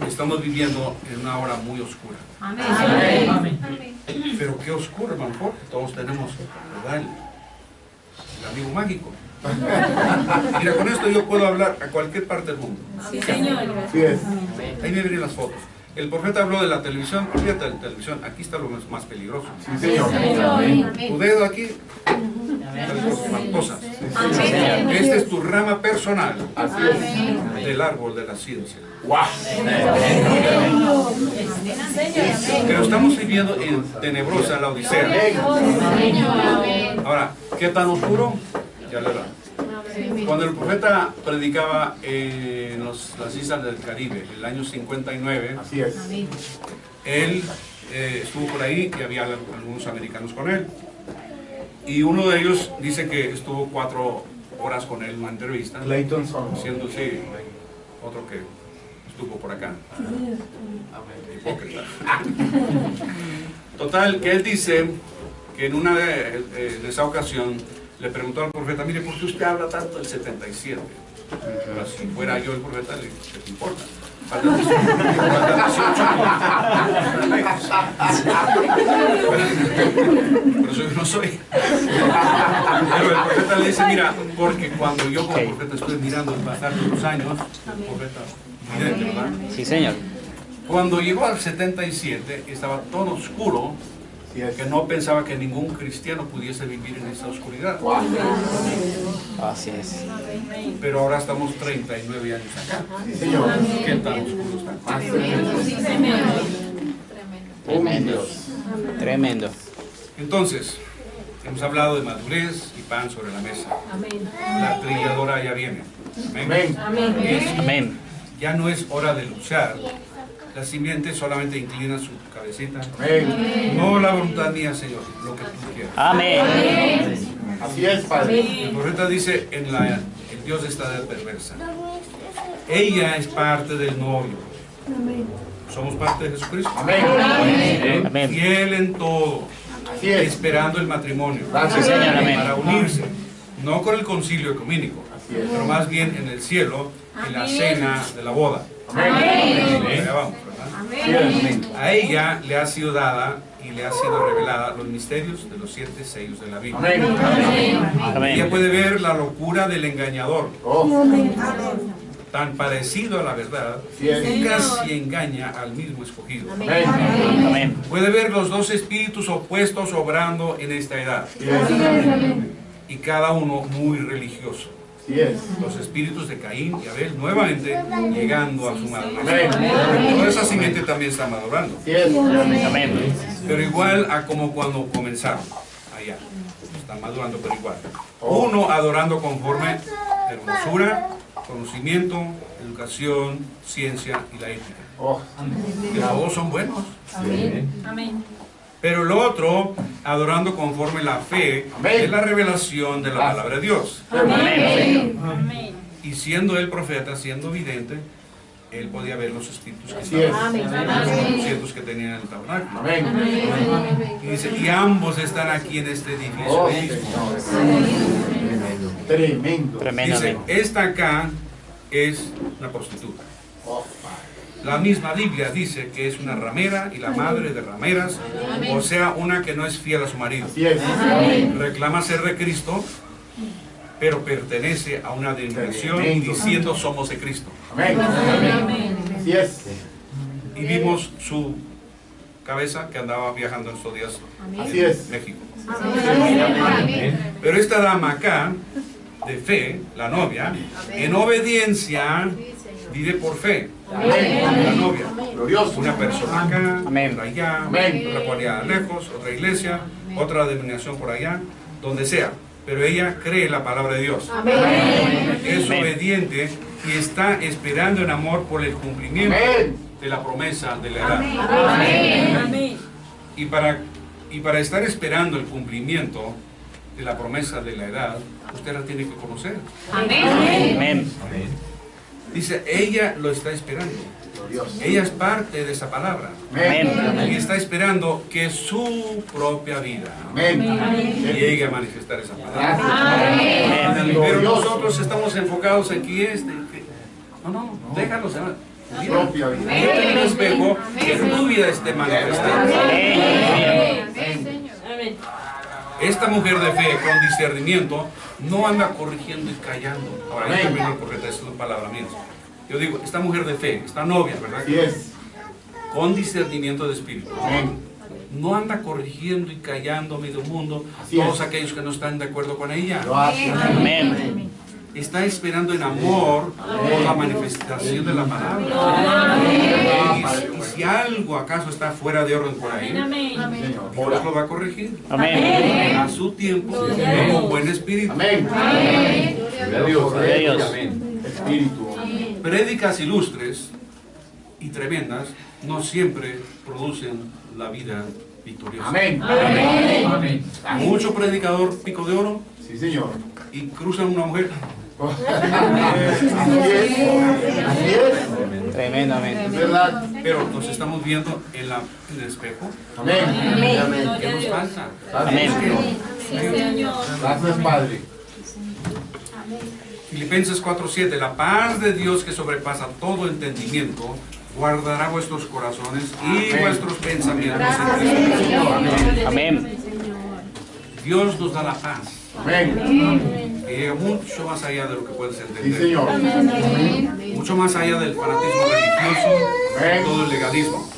estamos viviendo en una hora muy oscura. Pero qué oscuro, hermano, porque todos tenemos, ¿verdad? El amigo mágico. Mira, con esto yo puedo hablar a cualquier parte del mundo. Sí es. Ahí me vienen las fotos. El profeta habló de la televisión. Fíjate, la televisión, aquí está lo más peligroso. Sí, Señor. Tu dedo aquí, espantosas. Esta es tu rama personal Así es. del árbol de la ciencia. ¡Guau! Pero estamos viviendo en tenebrosa la odisea. Ahora, ¿qué tan oscuro? Ya le da. Cuando el profeta predicaba en las islas del Caribe, el año 59, Así es. él estuvo por ahí y había algunos americanos con él. Y uno de ellos dice que estuvo 4 horas con él en una entrevista, Clayton Son. diciendo, sí, otro que estuvo por acá. Hipócrita. Total, que él dice que en una de esa ocasión le preguntó al profeta, mire, ¿por qué usted habla tanto del 77? Pero si fuera yo el profeta, le digo, ¿qué te importa? Faltan 18 pero yo no soy. Pero el profeta le dice, mira, porque cuando yo como profeta estoy mirando el pasar de los años, el profeta, vidente, ¿verdad? Sí, Señor. Cuando llegó al 77 estaba todo oscuro, que no pensaba que ningún cristiano pudiese vivir en esa oscuridad. Así es. Pero ahora estamos 39 años acá. ¿Qué tan oscuro está? Tremendo. Tremendo. Entonces, hemos hablado de madurez y pan sobre la mesa. La trilladora ya viene. Amén. Amén. Ya no es hora de luchar. La simiente solamente inclina su cabecita. No la voluntad mía, Señor, lo que tú quieras. Amén. Así es, Padre. El profeta dice, el Dios de esta edad perversa. Ella es parte del novio. Somos parte de Jesucristo. Amén. Fiel en todo. Así es. Esperando el matrimonio. Gracias, Señor. Amén. Para unirse. No con el concilio ecuménico, pero más bien en el cielo, en la cena de la boda. Allá vamos, ¿verdad? A ella le ha sido dada y le ha sido revelada los misterios de los 7 sellos de la Biblia. Ella Amén. puede ver la locura del engañador, Oh, tan parecido a la verdad, así es. que casi engaña al mismo escogido. Amén. Puede ver los dos espíritus opuestos obrando en esta edad, y cada uno muy religioso. Así es. Los espíritus de Caín y Abel nuevamente llegando a su madurez. Amén. Toda esa simiente también está madurando. Así es. Amén. Pero igual a como cuando comenzaron. Allá. Están madurando, pero igual. Uno adorando conforme hermosura, conocimiento, educación, ciencia y la ética. Oh, Que todos son buenos. Pero el otro adorando conforme la fe de la revelación de la palabra de Dios. Amén. Y siendo él profeta, siendo vidente, él podía ver los espíritus que así es. estaban, los cielos que tenían en el tabernáculo. Amén. Y dice, y ambos están aquí en este edificio Oh, mismo. Señor. Tremendo. Tremendo. Dice, Amén. esta acá es una prostituta. Oh, La misma Biblia dice que es una ramera y la madre de rameras, o sea, una que no es fiel a su marido. así es. Reclama ser de Cristo, pero pertenece a una denominación y diciendo somos de Cristo. Amén. Así es. Y vimos su cabeza que andaba viajando en estos días Así es. en México. Pero esta dama acá, de fe, la novia, en obediencia, vive por fe. La novia. Glorioso. Una persona acá, Amén. otra allá, Amén. otra por allá lejos, otra iglesia, otra denominación por allá, donde sea. Pero ella cree la palabra de Dios. Es Amén. obediente y está esperando en amor por el cumplimiento Amén. de la promesa de la edad. Y para estar esperando el cumplimiento de la promesa de la edad, usted la tiene que conocer. Amén. Dice, ella lo está esperando. Glorioso. Ella es parte de esa palabra. Amén. Y está esperando que su propia vida Amén. llegue a manifestar esa palabra. Amén. Pero nosotros estamos enfocados en que no, déjalos. Su propia vida. Mírate en el espejo que tu vida esté manifestada. Esta mujer de fe con discernimiento no anda corrigiendo y callando. Ahora, yo también el profeta, es una palabra mía. Yo digo, esta mujer de fe, esta novia, ¿verdad? Así es. Con discernimiento de espíritu. Amén. No anda corrigiendo y callando a medio mundo Así todos es. aquellos que no están de acuerdo con ella. Lo hace. Amén. Está esperando en amor por la manifestación de la palabra. Y si algo acaso está fuera de orden por ahí, Señor. Dios lo va a corregir Amén. a su tiempo, con buen espíritu. Amén. Gloria a Dios. Espíritu. Prédicas ilustres y tremendas no siempre producen la vida victoriosa. Amén. Mucho predicador pico de oro Sí, Señor. y cruzan una mujer Así es. Tremendamente. Es verdad. Pero nos estamos viendo en el espejo. Amén. ¿Qué nos falta? Amén. Gracias, Padre. Filipenses 4:7. La paz de Dios que sobrepasa todo entendimiento guardará vuestros corazones y Amén. vuestros pensamientos en Cristo Jesús. Amén. Dios nos da la paz, Amén. que llega mucho más allá de lo que puedes Sí, entender. Señor. Mucho más allá del fanatismo religioso, de todo el legalismo.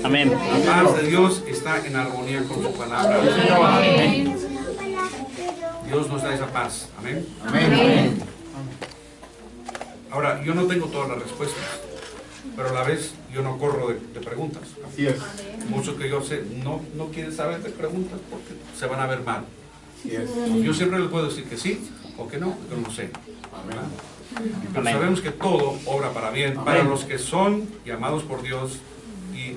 Amén. La paz de Dios está en armonía con su palabra. Señor. Dios nos da esa paz. Amén. Amén. Ahora, yo no tengo todas las respuestas, pero a la vez yo no corro de preguntas. Así es. Muchos que yo sé no quieren saber de preguntas porque se van a ver mal. Así es. Yo siempre les puedo decir que sí o que no, pero no sé. Amén. Pero Amén. sabemos que todo obra para bien, para los que son llamados por Dios y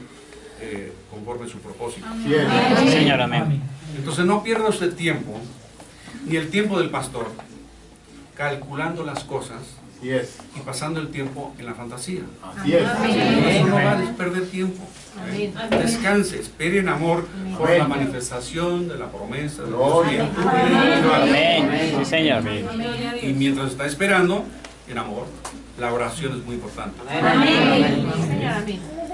conforme su propósito. Así es. Sí, Señor. Amén. Entonces no pierda usted tiempo, ni el tiempo del pastor, calculando las cosas Así es. y pasando el tiempo en la fantasía. Así es. Eso no va a perder tiempo. Descanse, espere en amor por la manifestación de la promesa de Dios. Amén. Sí, Señor. Y mientras está esperando en amor, la oración es muy importante. El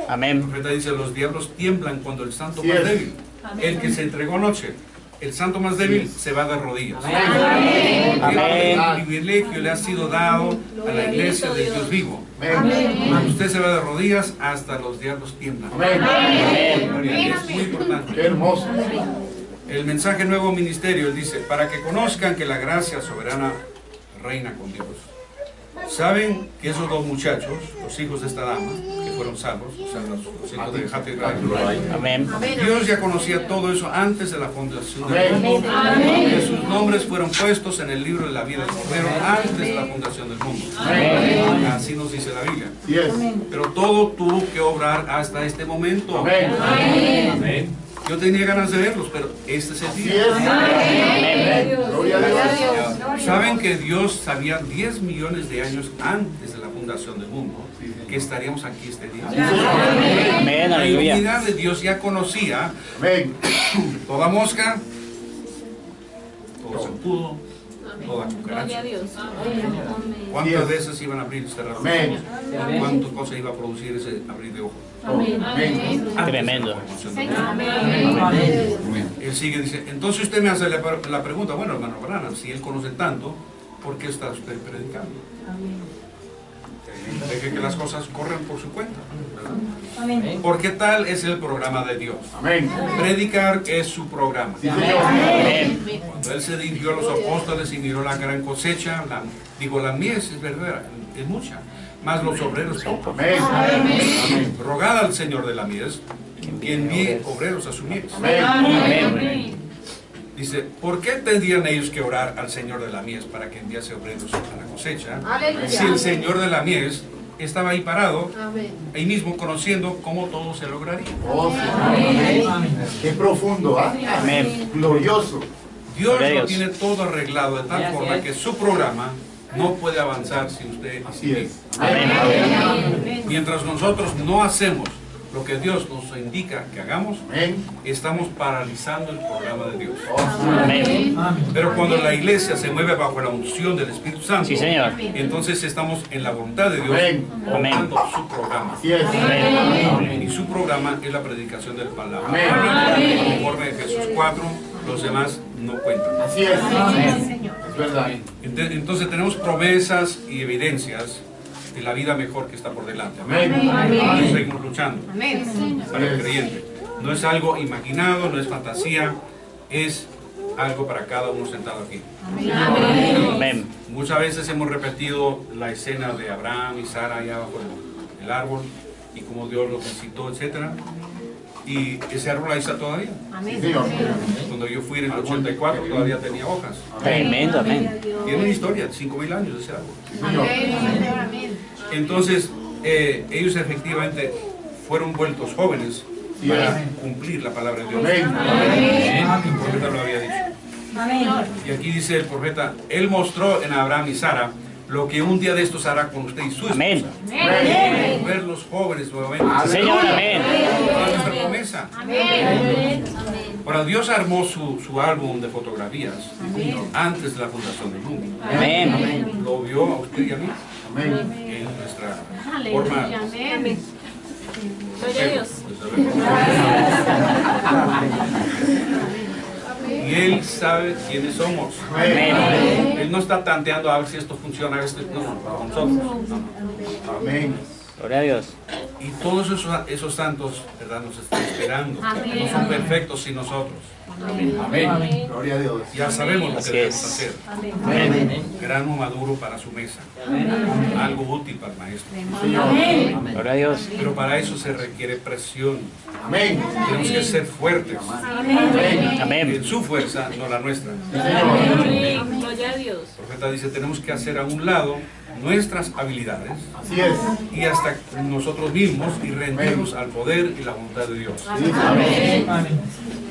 Amén. profeta dice, los diablos tiemblan cuando el santo Sí más es. débil, el que se entregó anoche, el santo más débil se va de rodillas. Amén. El privilegio le ha sido dado a la iglesia del Dios vivo. Cuando usted se va de rodillas, hasta los diablos tiemblan. Amén. Es muy importante. Qué hermoso. El mensaje Nuevo Ministerio, él dice, para que conozcan que la gracia soberana reina con Dios. ¿Saben que esos dos muchachos, los hijos de esta dama, que fueron salvos, o sea, los hijos de Jate y Rai, Amén. Dios ya conocía todo eso antes de la fundación del Amén. mundo? Que sus nombres fueron puestos en el libro de la vida del Cordero antes de la fundación del mundo. Así nos dice la Biblia. Así es. Pero todo tuvo que obrar hasta este momento. Amén. Yo tenía ganas de verlos, pero este es el Así día. es. Gloria a Dios. ¿Saben que Dios sabía 10 millones de años antes de la fundación del mundo que estaríamos aquí este día? Amén. La Aleluya. divinidad de Dios ya conocía Amén. toda mosca, todo zancudo, toda cucaracha. ¿Cuántas veces iban a abrir y cerrar los Amén. ojos? ¿Cuántas cosas iba a producir ese abrir de ojos? Amén. Antes de Tremendo. la formación del mundo. Él sigue, dice, entonces usted me hace la pregunta, bueno, hermano Branham, si él conoce tanto, ¿por qué está usted predicando? Deje que las cosas corran por su cuenta, ¿verdad? Porque tal es el programa de Dios. Amén. Predicar es su programa. Sí, Señor. Amén. Cuando él se dirigió a los apóstoles y miró la gran cosecha, la mies es verdadera, es mucha, más los obreros pocos. Amén. Amén. Rogad al Señor de la mies que envíe obreros a su mies. Amén. Dice, ¿por qué tendrían ellos que orar al Señor de la mies para que enviase obreros a la cosecha? Si el Señor de la mies estaba ahí parado, ahí mismo conociendo cómo todo se lograría. Oh, Señor. Qué profundo, ¿ah? Amén. Glorioso. Dios Gloria a lo Dios. tiene todo arreglado de tal forma que su programa no puede avanzar sin usted y Así sin mí. es. Amén. Mientras nosotros no hacemos lo que Dios nos indica que hagamos, Amén. estamos paralizando el programa de Dios. Amén. Pero cuando la iglesia se mueve bajo la unción del Espíritu Santo, Sí, Señor. entonces estamos en la voluntad de Dios, Amén. obrando su programa. Así es. Amén. Y su programa es la predicación del palabra. Amén. Conforme a Jesús 4, los demás no cuentan. Así es. Es verdad. Entonces tenemos promesas y evidencias de la vida mejor que está por delante. Amén. Y seguimos luchando para el creyente. No es algo imaginado, no es fantasía, es algo para cada uno sentado aquí. Amén. Muchas veces hemos repetido la escena de Abraham y Sara allá bajo el árbol y cómo Dios los visitó, etc. Y ese árbol ahí está todavía. Sí, Señor. Cuando yo fui en el 84 todavía tenía hojas. Tremendo. Amén. Tiene una historia de 5.000 años ese árbol. Sí, Señor. Entonces, ellos efectivamente fueron vueltos jóvenes para cumplir la palabra de Dios. Amén. El profeta lo había dicho. Y aquí dice el profeta, él mostró en Abraham y Sara lo que un día de estos hará con usted y su esposa. Amén. Ver los jóvenes nuevamente. Sí, Señor, amén. Esa es nuestra promesa. Ahora, Dios armó su álbum de fotografías antes de la fundación del mundo. Amén. Lo vio a usted y a mí en nuestra forma. Gloria a Dios. Y Él sabe quiénes somos. Amén. Él no está tanteando a ver si esto funciona, a ver si no, para nosotros. Amén. Gloria a Dios. Y todos esos santos, ¿verdad?, nos están esperando. No son perfectos sin nosotros. Amén. Gloria a Dios. Ya sabemos lo que Así debemos es. hacer. Amén. Grano maduro para su mesa. Algo útil para el maestro. Señor. Gloria a Dios. Pero para eso se requiere presión. Amén. Tenemos que ser fuertes. Amén. En su fuerza, no la nuestra. Gloria a Dios. El profeta dice, tenemos que hacer a un lado nuestras habilidades Así es. y hasta nosotros mismos y rendirnos al poder y la voluntad de Dios. Sí, amén.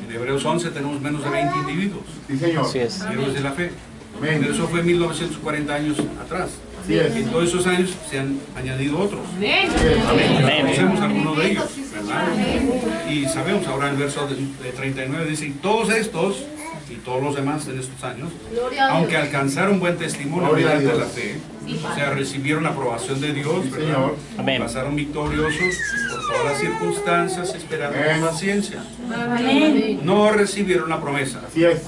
En Hebreos 11 tenemos menos de 20 individuos, Sí, Señor. Así es. héroes de la fe. Pero Amén. eso fue 1940 años atrás. Así es. En todos esos años se han añadido otros. Así es. Amén. Amén. Conocemos algunos de ellos, ¿verdad? Y sabemos ahora el verso de 39 dice, y todos estos y todos los demás en estos años, aunque alcanzaron buen testimonio Gloria a mediante Dios. la fe, o sea, recibieron la aprobación de Dios, ¿verdad? Señor. Amén. Pasaron victoriosos por todas las circunstancias, esperando Amén. con paciencia. No recibieron la promesa. Así es.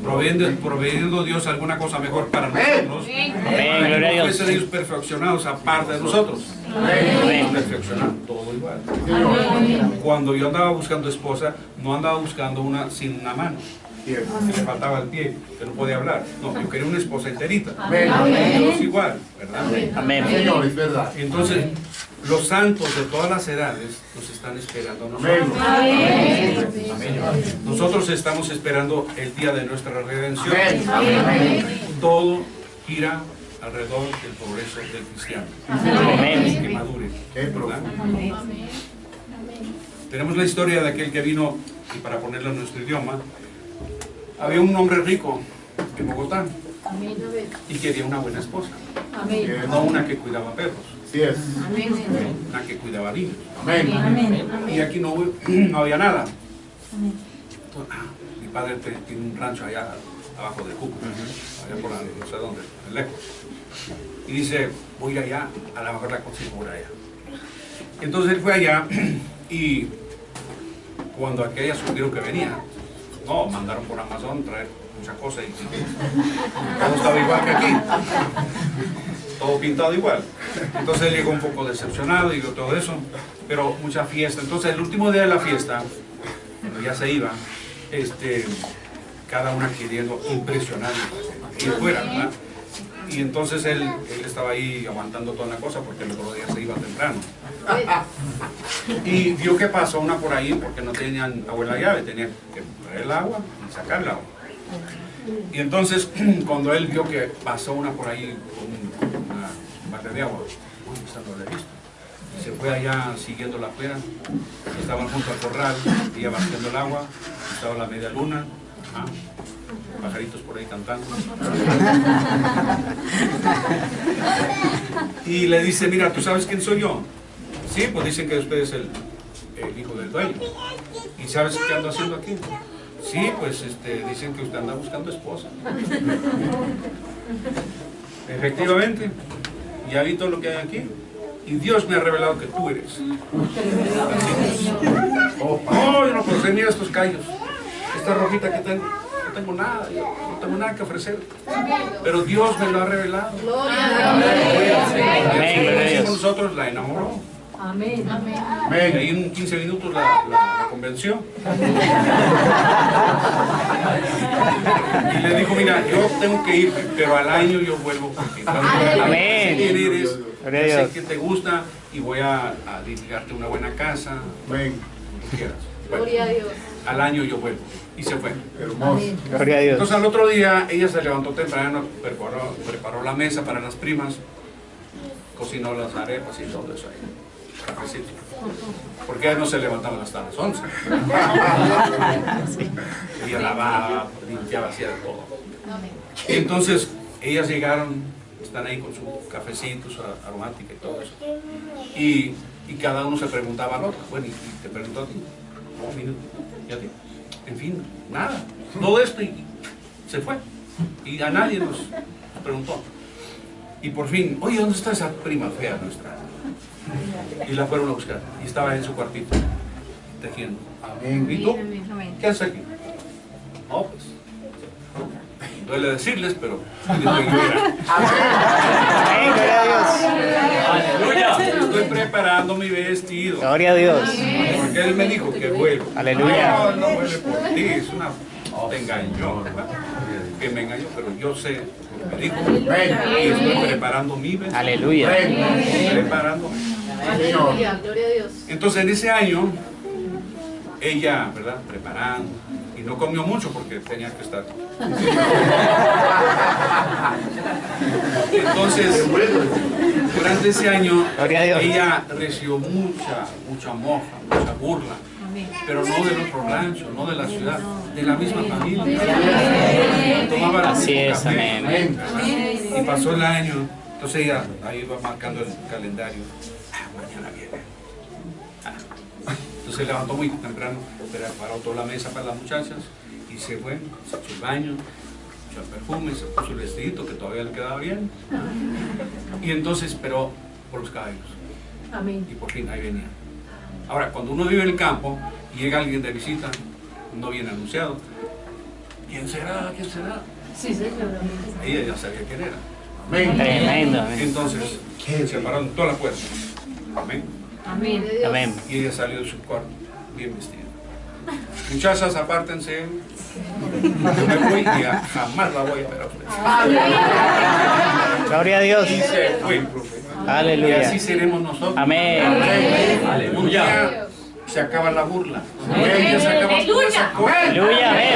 Proveyendo Dios alguna cosa mejor para nosotros, Amén. Gloria a no Dios. fuesen ellos perfeccionados aparte de nosotros. Amén. Perfeccionar todo igual. Señor. Cuando yo andaba buscando esposa, no andaba buscando una sin una mano, Así es. que le faltaba el pie, que no podía hablar. No, yo quería una esposa enterita. Amén. Dios igual, ¿verdad? Amén. Señor, es verdad. Entonces, los santos de todas las edades nos están esperando a nosotros. Amén. Nosotros estamos esperando el día de nuestra redención. Amén. Todo gira alrededor del progreso del cristiano. Amén. Que madure. Qué ¿verdad? profundo. Tenemos la historia de aquel que vino, y para ponerlo en nuestro idioma, había un hombre rico en Bogotá y quería una buena esposa, no una que cuidaba perros, Así es. una que cuidaba niños. Amén. Y aquí no había nada. Entonces, mi padre tiene un rancho allá abajo de Cúcuta, allá por no sé dónde, lejos. Y dice, voy a ir allá, a lo mejor la consigo por allá. Entonces él fue allá y cuando aquellas supieron que venía, no, mandaron por Amazon traer muchas cosas y todo estaba igual que aquí, todo pintado igual. Entonces él llegó un poco decepcionado y vio todo eso, pero mucha fiesta. Entonces el último día de la fiesta, cuando ya se iba, cada una queriendo impresionar y fuera, ¿verdad? Y entonces él estaba ahí aguantando toda la cosa porque el otro día se iba temprano. Y vio que pasó una por ahí porque no tenían agua en la llave, tenían que traer el agua y sacar el agua. Y entonces cuando él vio que pasó una por ahí con una barra de agua, uy, esta no la he visto. Y se fue allá siguiendo la fuera, estaban junto al corral, ella vaciando el agua, estaba la media luna, pajaritos por ahí cantando. Y le dice, mira, ¿tú sabes quién soy yo? Sí, pues dicen que usted es el hijo del dueño. ¿Y sabes qué ando haciendo aquí? Sí, pues dicen que usted anda buscando esposa. Efectivamente, ya vi todo lo que hay aquí. Y Dios me ha revelado que tú eres. Oh, yo no puedo ser, mira estos callos. Esta rojita que tengo. No tengo nada, yo no tengo nada que ofrecer. Pero Dios me lo ha revelado. Amén. Con nosotros la enamoró. Amén. Y ahí en 15 minutos la convenció. Y le dijo, mira, yo tengo que ir, pero al año yo vuelvo contigo. Amén. Sé quién eres, Gloria a sé Dios. que te gusta y voy a dedicarte una buena casa, Amén. como tú quieras. Gloria a Dios. Al año yo vuelvo. Y se fue. Hermoso. Gloria a Dios. Entonces al otro día ella se levantó temprano, preparó la mesa para las primas, cocinó las arepas y todo eso ahí. Cafecito. Porque ella no se levantaban hasta las 11. Ella lavaba, limpiaba, hacía de todo. Y entonces ellas llegaron están ahí con su cafecito, su aromática y todo eso. Y cada uno se preguntaba al otro. Bueno, ¿y te preguntó a ti? No, mira, ¿y a ti? En fin, nada. Todo esto y se fue. Y a nadie nos preguntó. Y por fin, oye, ¿dónde está esa prima fea nuestra? Y la fueron a buscar. Y estaba en su cuartito, tejiendo. Amén. ¿Y tú? ¿Qué haces aquí? No, pues. Duele decirles, pero Amén, gloria a Dios. estoy preparando mi vestido. Gloria a Dios. Porque él me dijo que vuelvo. Aleluya. No, no vuelve por ti, es una... Te engañó, ¿verdad? Que me engañó, pero yo sé lo que me dijo. Y estoy preparando mi vestido. Aleluya. Preparando. Aleluya, gloria a Dios. Entonces en ese año, ella, ¿verdad? Preparando. Y no comió mucho porque tenía que estar. Entonces, durante ese año, Gloria a Dios. ella recibió mucha mofa, mucha burla. Pero no del otro rancho, no de la ciudad, de la misma familia. Tomaba el Así mismo es, café, amén. ¿verdad? Y pasó el año. Entonces ella ahí va marcando el calendario. Mañana viene. Entonces se levantó muy temprano, preparó toda la mesa para las muchachas y se fue, se echó el baño, echó el perfume, se puso el vestidito que todavía le quedaba bien. Y entonces esperó por los caballos. Amén. Y por fin ahí venía. Ahora, cuando uno vive en el campo y llega alguien de visita, no viene anunciado. ¿Quién será? ¿Quién será? Sí, señor. Ella ya sabía quién era. Tremendo. Amén. Entonces, se separaron toda la puerta. Amén. Amén. Amén. Y ella salió de su cuarto, bien vestida. Muchachas, apártense. Yo me voy y jamás la voy a ver a ustedes. Gloria a Dios. Y se fue, profe. Y Aleluya. así seremos nosotros. Amén. Aleluya. Se acaba la burla. Ya se acaba toda esa cosa. Aleluya. Amén.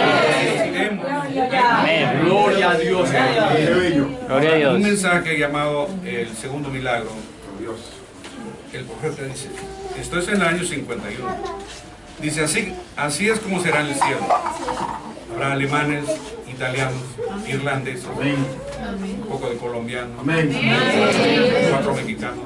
Seguiremos. Amén. Gloria a Dios. Gloria a Un Dios. mensaje llamado El Segundo Milagro. El profeta dice, esto es en el año 51. Dice, así es como será en el cielo. Habrá alemanes, italianos, irlandeses, un poco de colombianos, 4 mexicanos.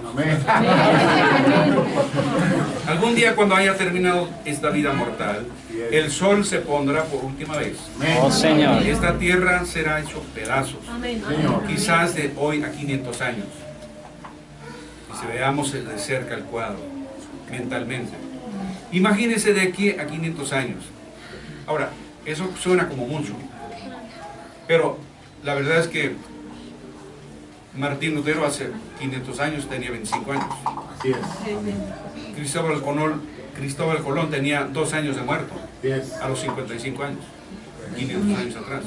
Algún día cuando haya terminado esta vida mortal, el sol se pondrá por última vez. Oh Señor. Esta tierra será hecho pedazos, quizás de hoy a 500 años. Y si veamos de cerca el cuadro, mentalmente. Imagínense de aquí a 500 años. Ahora, eso suena como mucho, pero la verdad es que Martín Lutero hace 500 años tenía 25 años. Así es. Cristóbal Colón tenía 2 años de muerto, Yes. a los 55 años, 500 años atrás.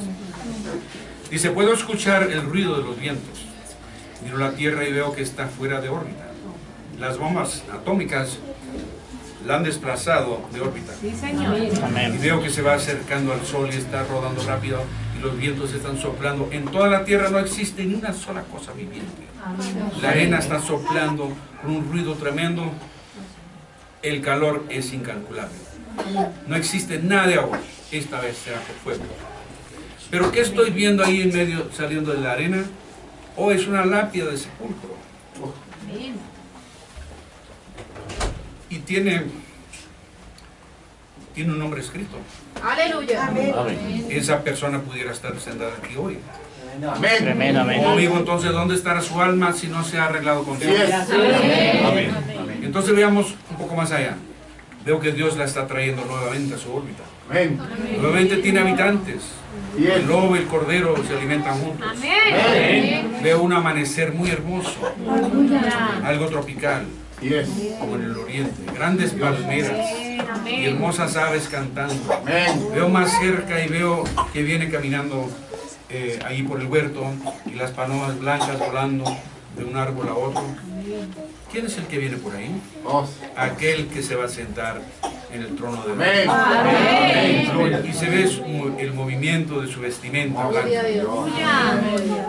Dice, puedo escuchar el ruido de los vientos. Miro la Tierra y veo que está fuera de órbita. Las bombas atómicas la han desplazado de órbita. Sí, señor. Y Amén. veo que se va acercando al Sol y está rodando rápido y los vientos están soplando. En toda la Tierra no existe ni una sola cosa viviente. La arena está soplando con un ruido tremendo. El calor es incalculable. No existe nada de agua. Esta vez será por fuego. Pero ¿qué estoy viendo ahí en medio saliendo de la arena? Oh, es una lápida de sepulcro. Y tiene un nombre escrito. Aleluya. Esa persona pudiera estar sentada aquí hoy. Amén. Tremendo. Oh, Amén. amigo, entonces, ¿dónde estará su alma si no se ha arreglado con Dios? Yes. Amén. Entonces veamos un poco más allá. Veo que Dios la está trayendo nuevamente a su órbita. Amén. Nuevamente tiene habitantes. Yes. El lobo y el cordero se alimentan juntos. Amén. Veo un amanecer muy hermoso, algo tropical, Yes. como en el oriente. Grandes palmeras y hermosas aves cantando. Amén. Veo más cerca y veo que viene caminando ahí por el huerto y las palomas blancas volando de un árbol a otro. ¿Quién es el que viene por ahí? Dos. Aquel que se va a sentar en el trono de Amén. Amén. Y se ve el movimiento de su vestimenta blanca.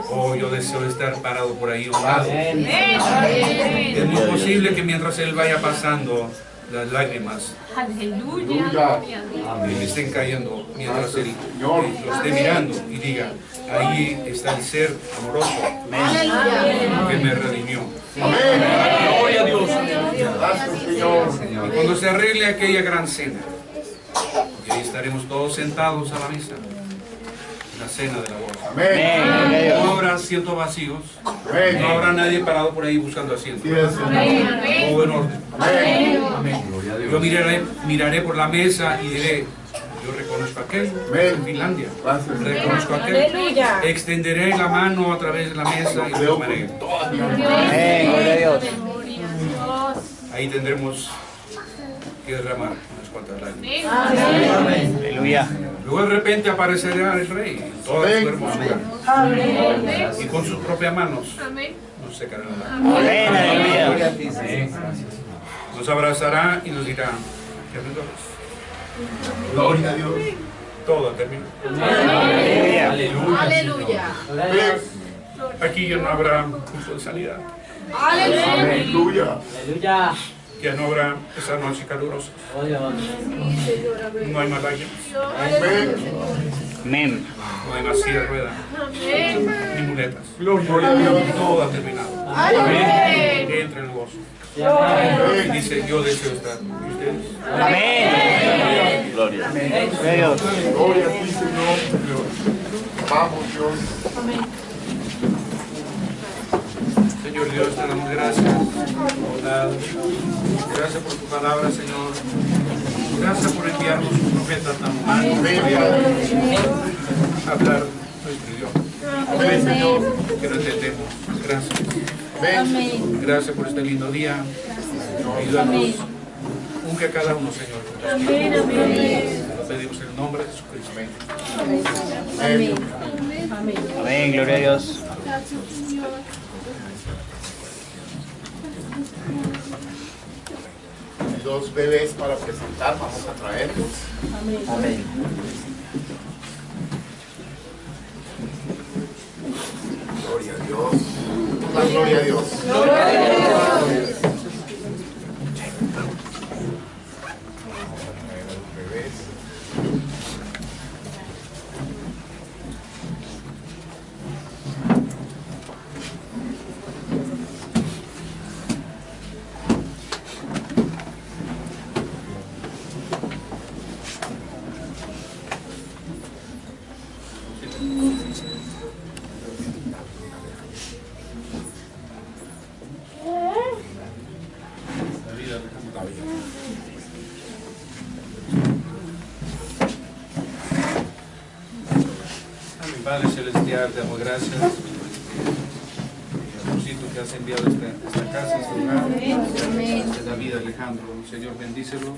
Oh, yo deseo estar parado por ahí. Un lado. Es muy posible que mientras él vaya pasando, las lágrimas Aleluya. que me estén cayendo mientras Él lo esté mirando y diga, ahí está el ser amoroso Aleluya. que me redimió. Gloria a Dios. Gracias, Señor. Y cuando se arregle aquella gran cena, y ahí estaremos todos sentados a la mesa, la cena de la boda. Amén. No habrá asientos vacíos, Amén. no habrá nadie parado por ahí buscando asientos. Sí, Señor. Todo en orden. Amén. Yo miraré por la mesa y diré, yo reconozco a aquel en Finlandia, Gracias. reconozco a aquel. Extenderé la mano a través de la mesa y lo tomaré. Amén. Gloria a Dios. Ahí tendremos que derramar unas cuantas lágrimas. Aleluya. Luego de repente aparecerá el rey en toda su hermosura y con sus propias manos nos secará la lágrima. Amén. Aleluya. Nos abrazará y nos dirá, perdedores, Gloria a Dios. todo terminó. Aleluya. Aleluya. Aquí ya no habrá curso de sanidad, Aleluya. ya no habrá esas noches calurosas, no hay más lágrimas, Amén. Amén. no hay más silla de ruedas, ni muletas, Gloria a Dios. todo ha terminado. Amén. Entra en el gozo. Amén. Dice, yo deseo estar con ustedes. Amén. Gloria a Dios. Gloria a ti, Señor. Vamos, Dios. Señor Dios, te damos gracias por bondad. Gracias por tu palabra, Señor. Gracias por enviarnos un profeta tan humano a hablar nuestro idioma, Amén, Señor. que no entendemos. Gracias. Amén. Gracias por este lindo día. Ayúdanos. Unge a cada uno, Señor. Lo pedimos en el nombre de Jesucristo. Amén. Amén. Gloria a Dios. Hay dos bebés para presentar, vamos a traerlos. Amén. Gloria a Dios. La gloria a Dios. Vamos a traer a los bebés. La vida. A mi Padre Celestial, te damos gracias. Amorcito que has enviado a esta casa, este lugar. De David Alejandro. Señor, bendícelo.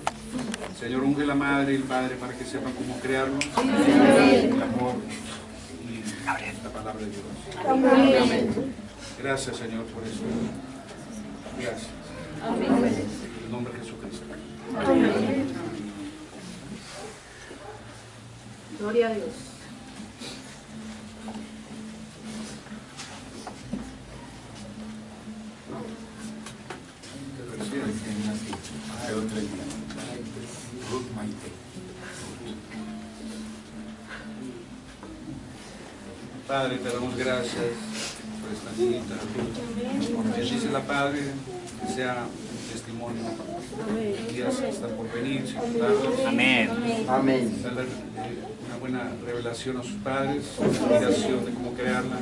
Señor, unge la madre y el padre para que sepan cómo crearlo. El amor y la palabra de Dios. Amén. Gracias, Señor, por eso. Gracias. En el nombre de Jesucristo. Gloria a Dios. Hace 3 días. Ruth Maite. Padre, te damos gracias por esta niñita. Bendice la Padre, que sea un testimonio. Días que están por venir, sin contarlos. Amén. Amén. Darle una buena revelación a sus padres, una inspiración de cómo crearla,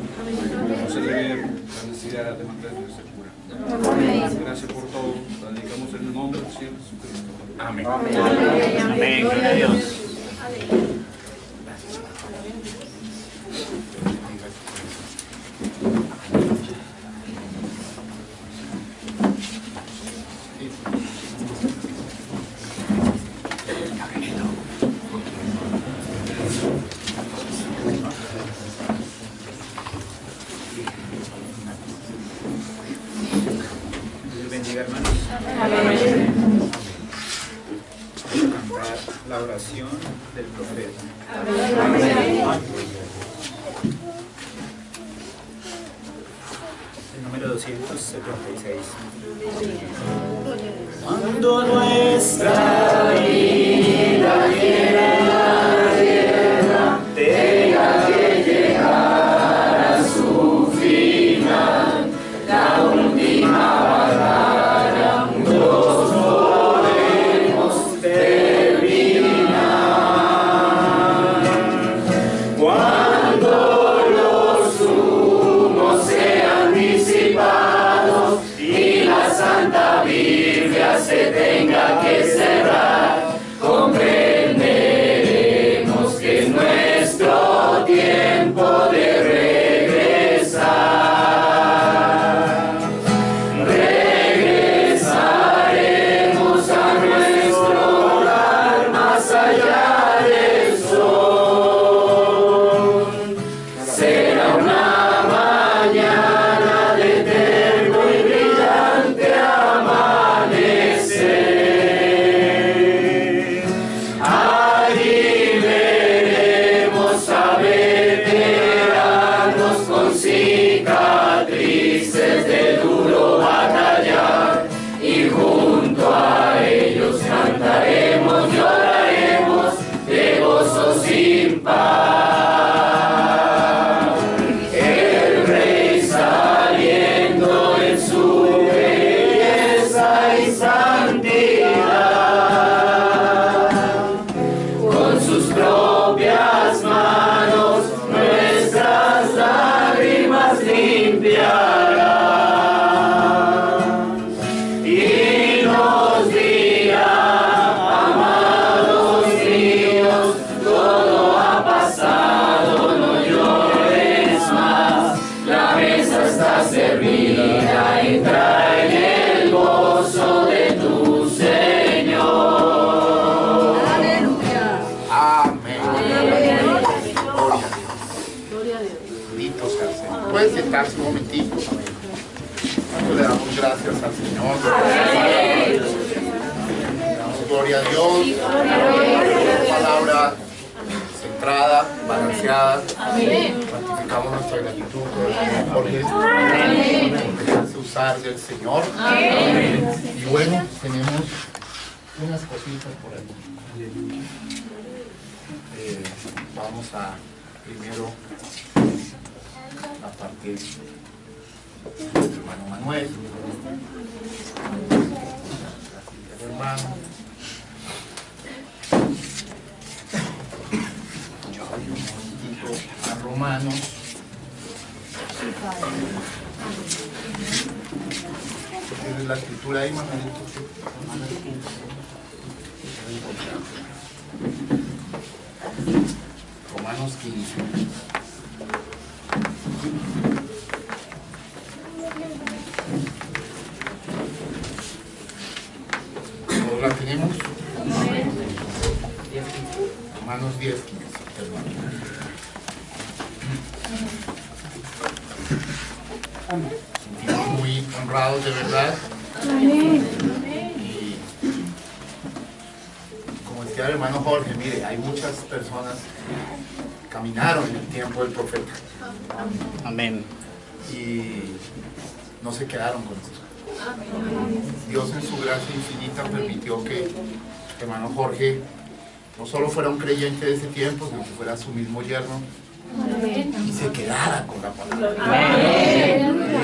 hacerle ver la necesidad de mantenerse pura. Gracias por todo. La dedicamos en el nombre del Señor Jesucristo. Amén. Amén. Gloria a Dios. Dios bendiga, hermanos. Cantar la oración del profeta. 76. Cuando nuestra vida quiera en la tierra tenga que llegar a su final, la última batalla juntos podemos terminar. Cuando los humos sean disipados y la Santa Biblia se tenga que cerrar, comprenderemos que es nuestro tiempo de regresar. Regresaremos a nuestro hogar más allá del sol. Será una mañana de eterno y brillante amanecer. Allí veremos a veteranos con cicatrices de duro batallar, y junto a ellos cantaremos, lloraremos de gozo sin par. El Rey saliendo en su belleza y santidad, con sus propias manos nuestras lágrimas limpiará, y nos dirá: amados míos, todo ha pasado, no llores más, la mesa está servida, entra en el gozo de tu Señor. Aleluya. Amén. Gloria a Dios. Gloria a Dios. Bendito sea el Señor. Pueden sentarse un momentito. Nosotros le damos gracias al Señor. Le damos gloria a Dios. Una palabra centrada, balanceada. Ratificamos nuestra gratitud por el Señor Jorge. Por dejarse usar del Señor. Y bueno, tenemos unas cositas por aquí. Vamos a primero la parte del hermano Manuel. El hermano. Un poquito a Romanos. ¿Tienes la escritura ahí, Manuelito? Romanos 15. ¿Todos la tenemos? Romanos 10, 15. Perdón. Sentimos muy honrados de verdad. Y como decía el hermano Jorge, mire, hay muchas personas que caminaron en el tiempo del profeta Amén. y no se quedaron con esto. Dios en su gracia infinita permitió que el hermano Jorge no solo fuera un creyente de ese tiempo, sino que fuera su mismo yerno y se quedara con la palabra.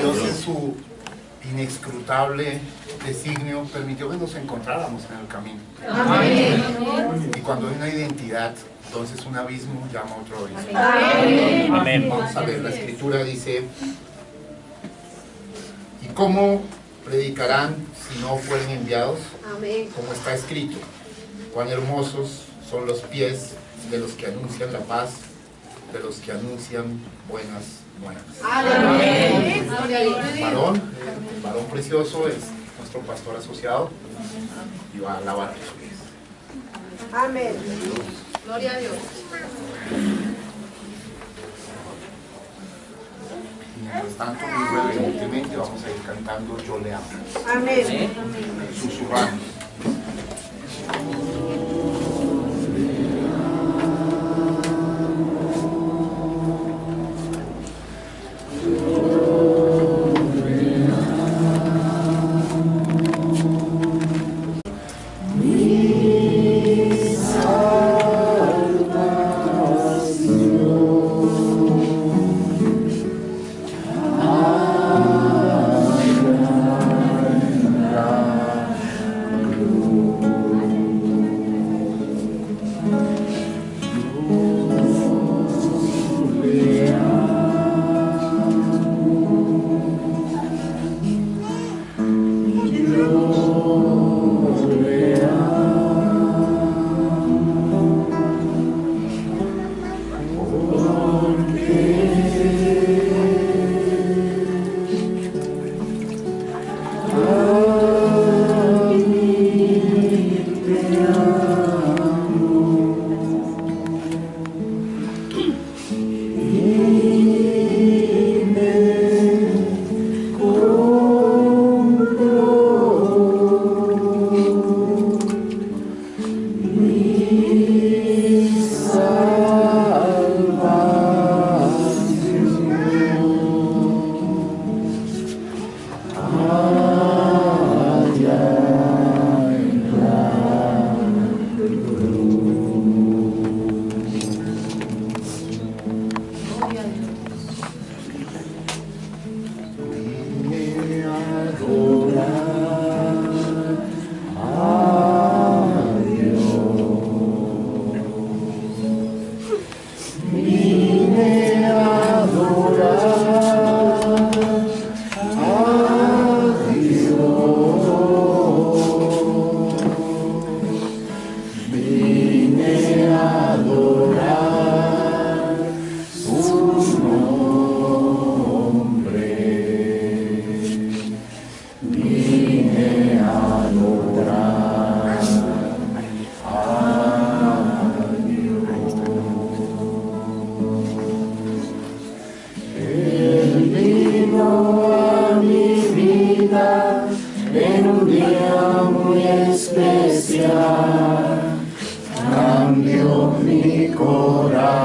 Dios en su inescrutable designio permitió que nos encontráramos en el camino. Y cuando hay una identidad, entonces un abismo llama a otro abismo. Amén. Vamos a ver, la escritura dice: ¿y cómo predicarán si no fueren enviados? Como está escrito: cuán hermosos son los pies de los que anuncian la paz, de los que anuncian buenas nuevas. Varón precioso es nuestro pastor asociado y va a lavar sus pies. Amén. Gloria a Dios. Y mientras tanto, muy brevemente vamos a ir cantando Yo le amo, Amén. susurrando.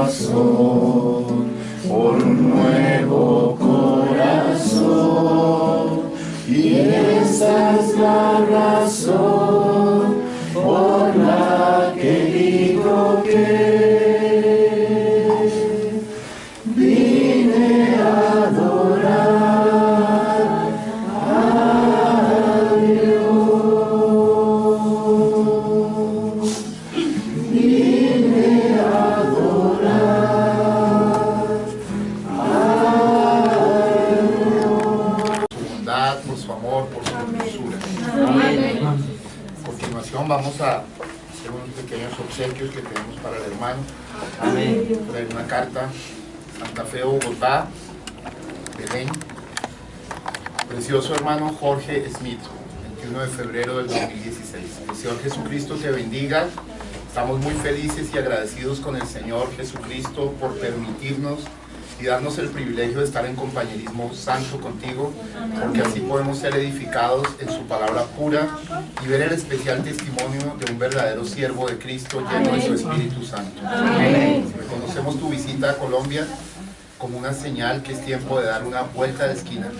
razón, por un nuevo corazón, y esa es la razón por la que digo que vine a adorar a Dios. Vine a adorar a Dios. Por su bondad, por su amor, por su dulzura. A continuación vamos a hacer unos pequeños obsequios que tenemos para el hermano. Traer una carta: Santa Fe, Bogotá, Belén. Precioso hermano Jorge Smith, 21 de febrero del 2016. El Señor Jesucristo te bendiga. Estamos muy felices y agradecidos con el Señor Jesucristo por permitirnos y darnos el privilegio de estar en compañerismo santo contigo, porque así podemos ser edificados en su palabra pura y ver el especial testimonio de un verdadero siervo de Cristo lleno de su Espíritu Santo. Reconocemos tu visita a Colombia como una señal que es tiempo de dar una vuelta de esquina.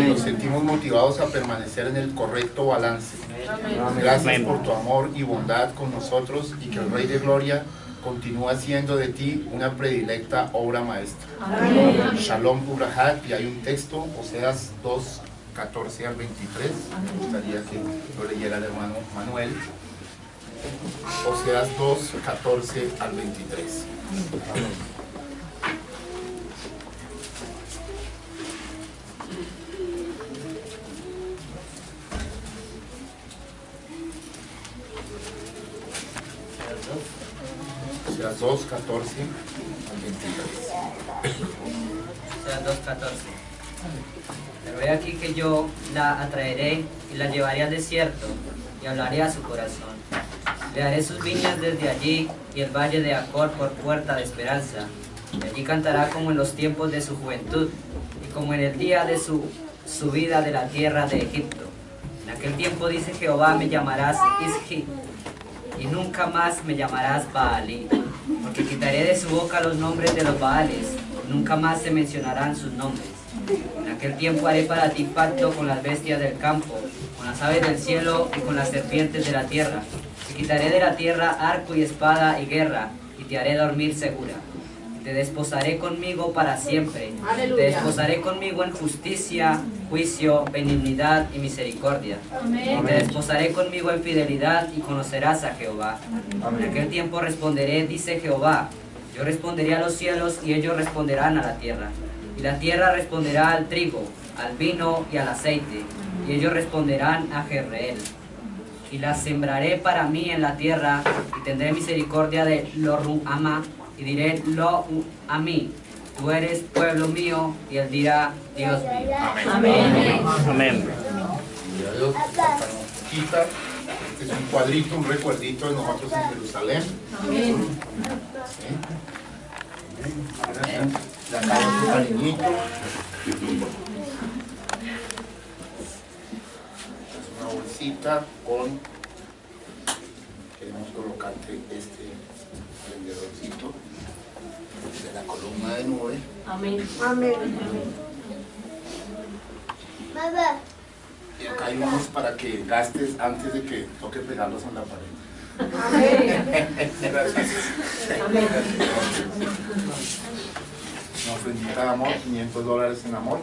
Nos sentimos motivados a permanecer en el correcto balance. Gracias por tu amor y bondad con nosotros, y que el Rey de Gloria continúa haciendo de ti una predilecta obra maestra. Shalom Ubrahat. Y hay un texto, Oseas 2, 14 al 23. Me gustaría que lo leyera el hermano Manuel. Oseas 2, 14 al 23. Oseas 2, 14 al 23. Oseas 2, 14. Pero he aquí que yo la atraeré y la llevaré al desierto y hablaré a su corazón. Le daré sus viñas desde allí y el valle de Acor por puerta de esperanza. Y allí cantará como en los tiempos de su juventud y como en el día de su subida de la tierra de Egipto. En aquel tiempo, dice Jehová, me llamarás Isji, y nunca más me llamarás Baalí, porque quitaré de su boca los nombres de los Baales, nunca más se mencionarán sus nombres. En aquel tiempo haré para ti pacto con las bestias del campo, con las aves del cielo y con las serpientes de la tierra. Te quitaré de la tierra arco y espada y guerra, y te haré dormir segura. Y te desposaré conmigo para siempre. Aleluya. Te desposaré conmigo en justicia, juicio, benignidad y misericordia. Amén. Y te desposaré conmigo en fidelidad, y conocerás a Jehová. En aquel tiempo responderé, dice Jehová. Yo responderé a los cielos, y ellos responderán a la tierra. Y la tierra responderá al trigo, al vino y al aceite, y ellos responderán a Jezreel. Y la sembraré para mí en la tierra, y tendré misericordia de Lo-ruhamá, y diré Lo-amí, tú eres pueblo mío, y él dirá, Dios mío. Amén. Amén. Gloria a Dios. Quita. Este es un cuadrito, un recuerdito de nosotros en Jerusalén. Amén. De acá otro cariñito. Es una bolsita con... Queremos colocarte este prendedorcito de la columna de nube. Amén. Amén. Y acá hay unos para que gastes antes de que toque pegarlos en la pared. Gracias. Una ofrendita de amor, $500 en amor.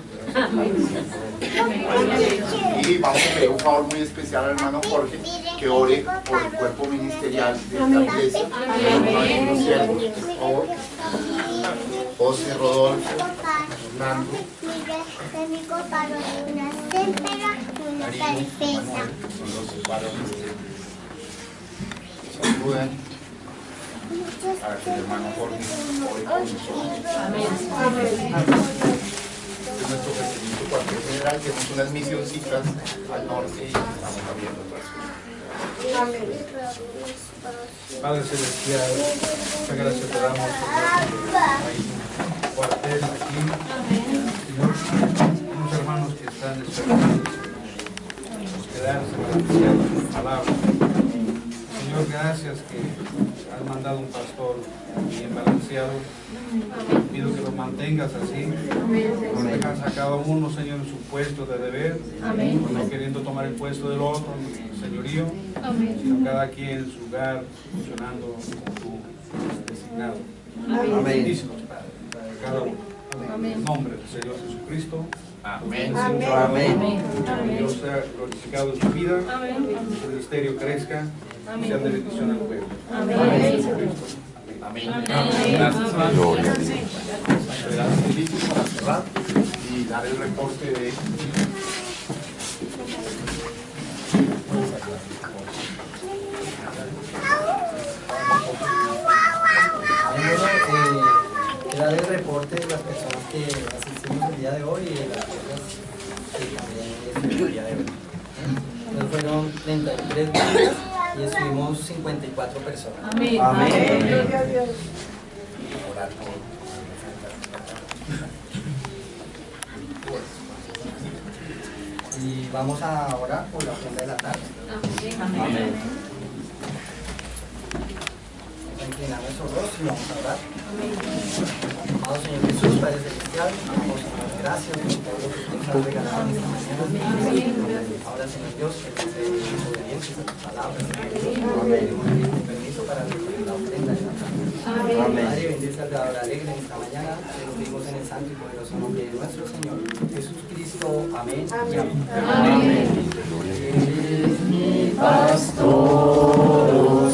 Y vamos a pedir un favor muy especial al hermano Jorge, que ore por el cuerpo ministerial de esta iglesia. Algunos siervos, por favor. José, Rodolfo, Fernando, Manuel, son los varones que saluden para que el hermano Jorge ore por nosotros. Amén. Este es nuestro pequeñito cuartel general. Tenemos unas misioncitas al norte y estamos abriendo otras cosas. Padre Celestial, muchas gracias te damos por hay un cuartel aquí. Señor, unos hermanos que están esperando quedarse para anunciar tu palabra. Señor, gracias que has mandado un pastor bien balanceado. Pido que lo mantengas así. Protejas a cada uno, Señor, en su puesto de deber. No queriendo tomar el puesto del otro, señorío, sino cada quien en su lugar, funcionando como tú has designado. Bendícenos, Padre, para cada uno. En el nombre del Señor Jesucristo. Amén. Dios sea glorificado en su vida, su ministerio crezca y sea de bendición al pueblo. Amén. Gracias. Gloria a Dios. Estoy listo para cerrar y dar el reporte de... Dar el reporte de las personas que asistimos el día de hoy y de las personas que también estuvieron el día de hoy. Nos fueron 33 días y estuvimos 54 personas. Amén. Gloria a Dios. Orar por... Y vamos a orar por la ofrenda de la tarde. Amén. Vamos a inclinar nuestros rostros y vamos a orar. Amado Señor Jesús, Padre Celestial, vamos a dar gracias por todo lo que tú nos has regalado en esta mañana. Ahora, Señor Dios, que nos dé obediencia a tus palabras. Pedimos permiso para recoger la ofrenda de la tarde. Padre, bendice al dador alegre en esta mañana. Te lo pedimos en el santo y poderoso nombre de nuestro Señor Jesucristo. Amén. Amén. Pastor,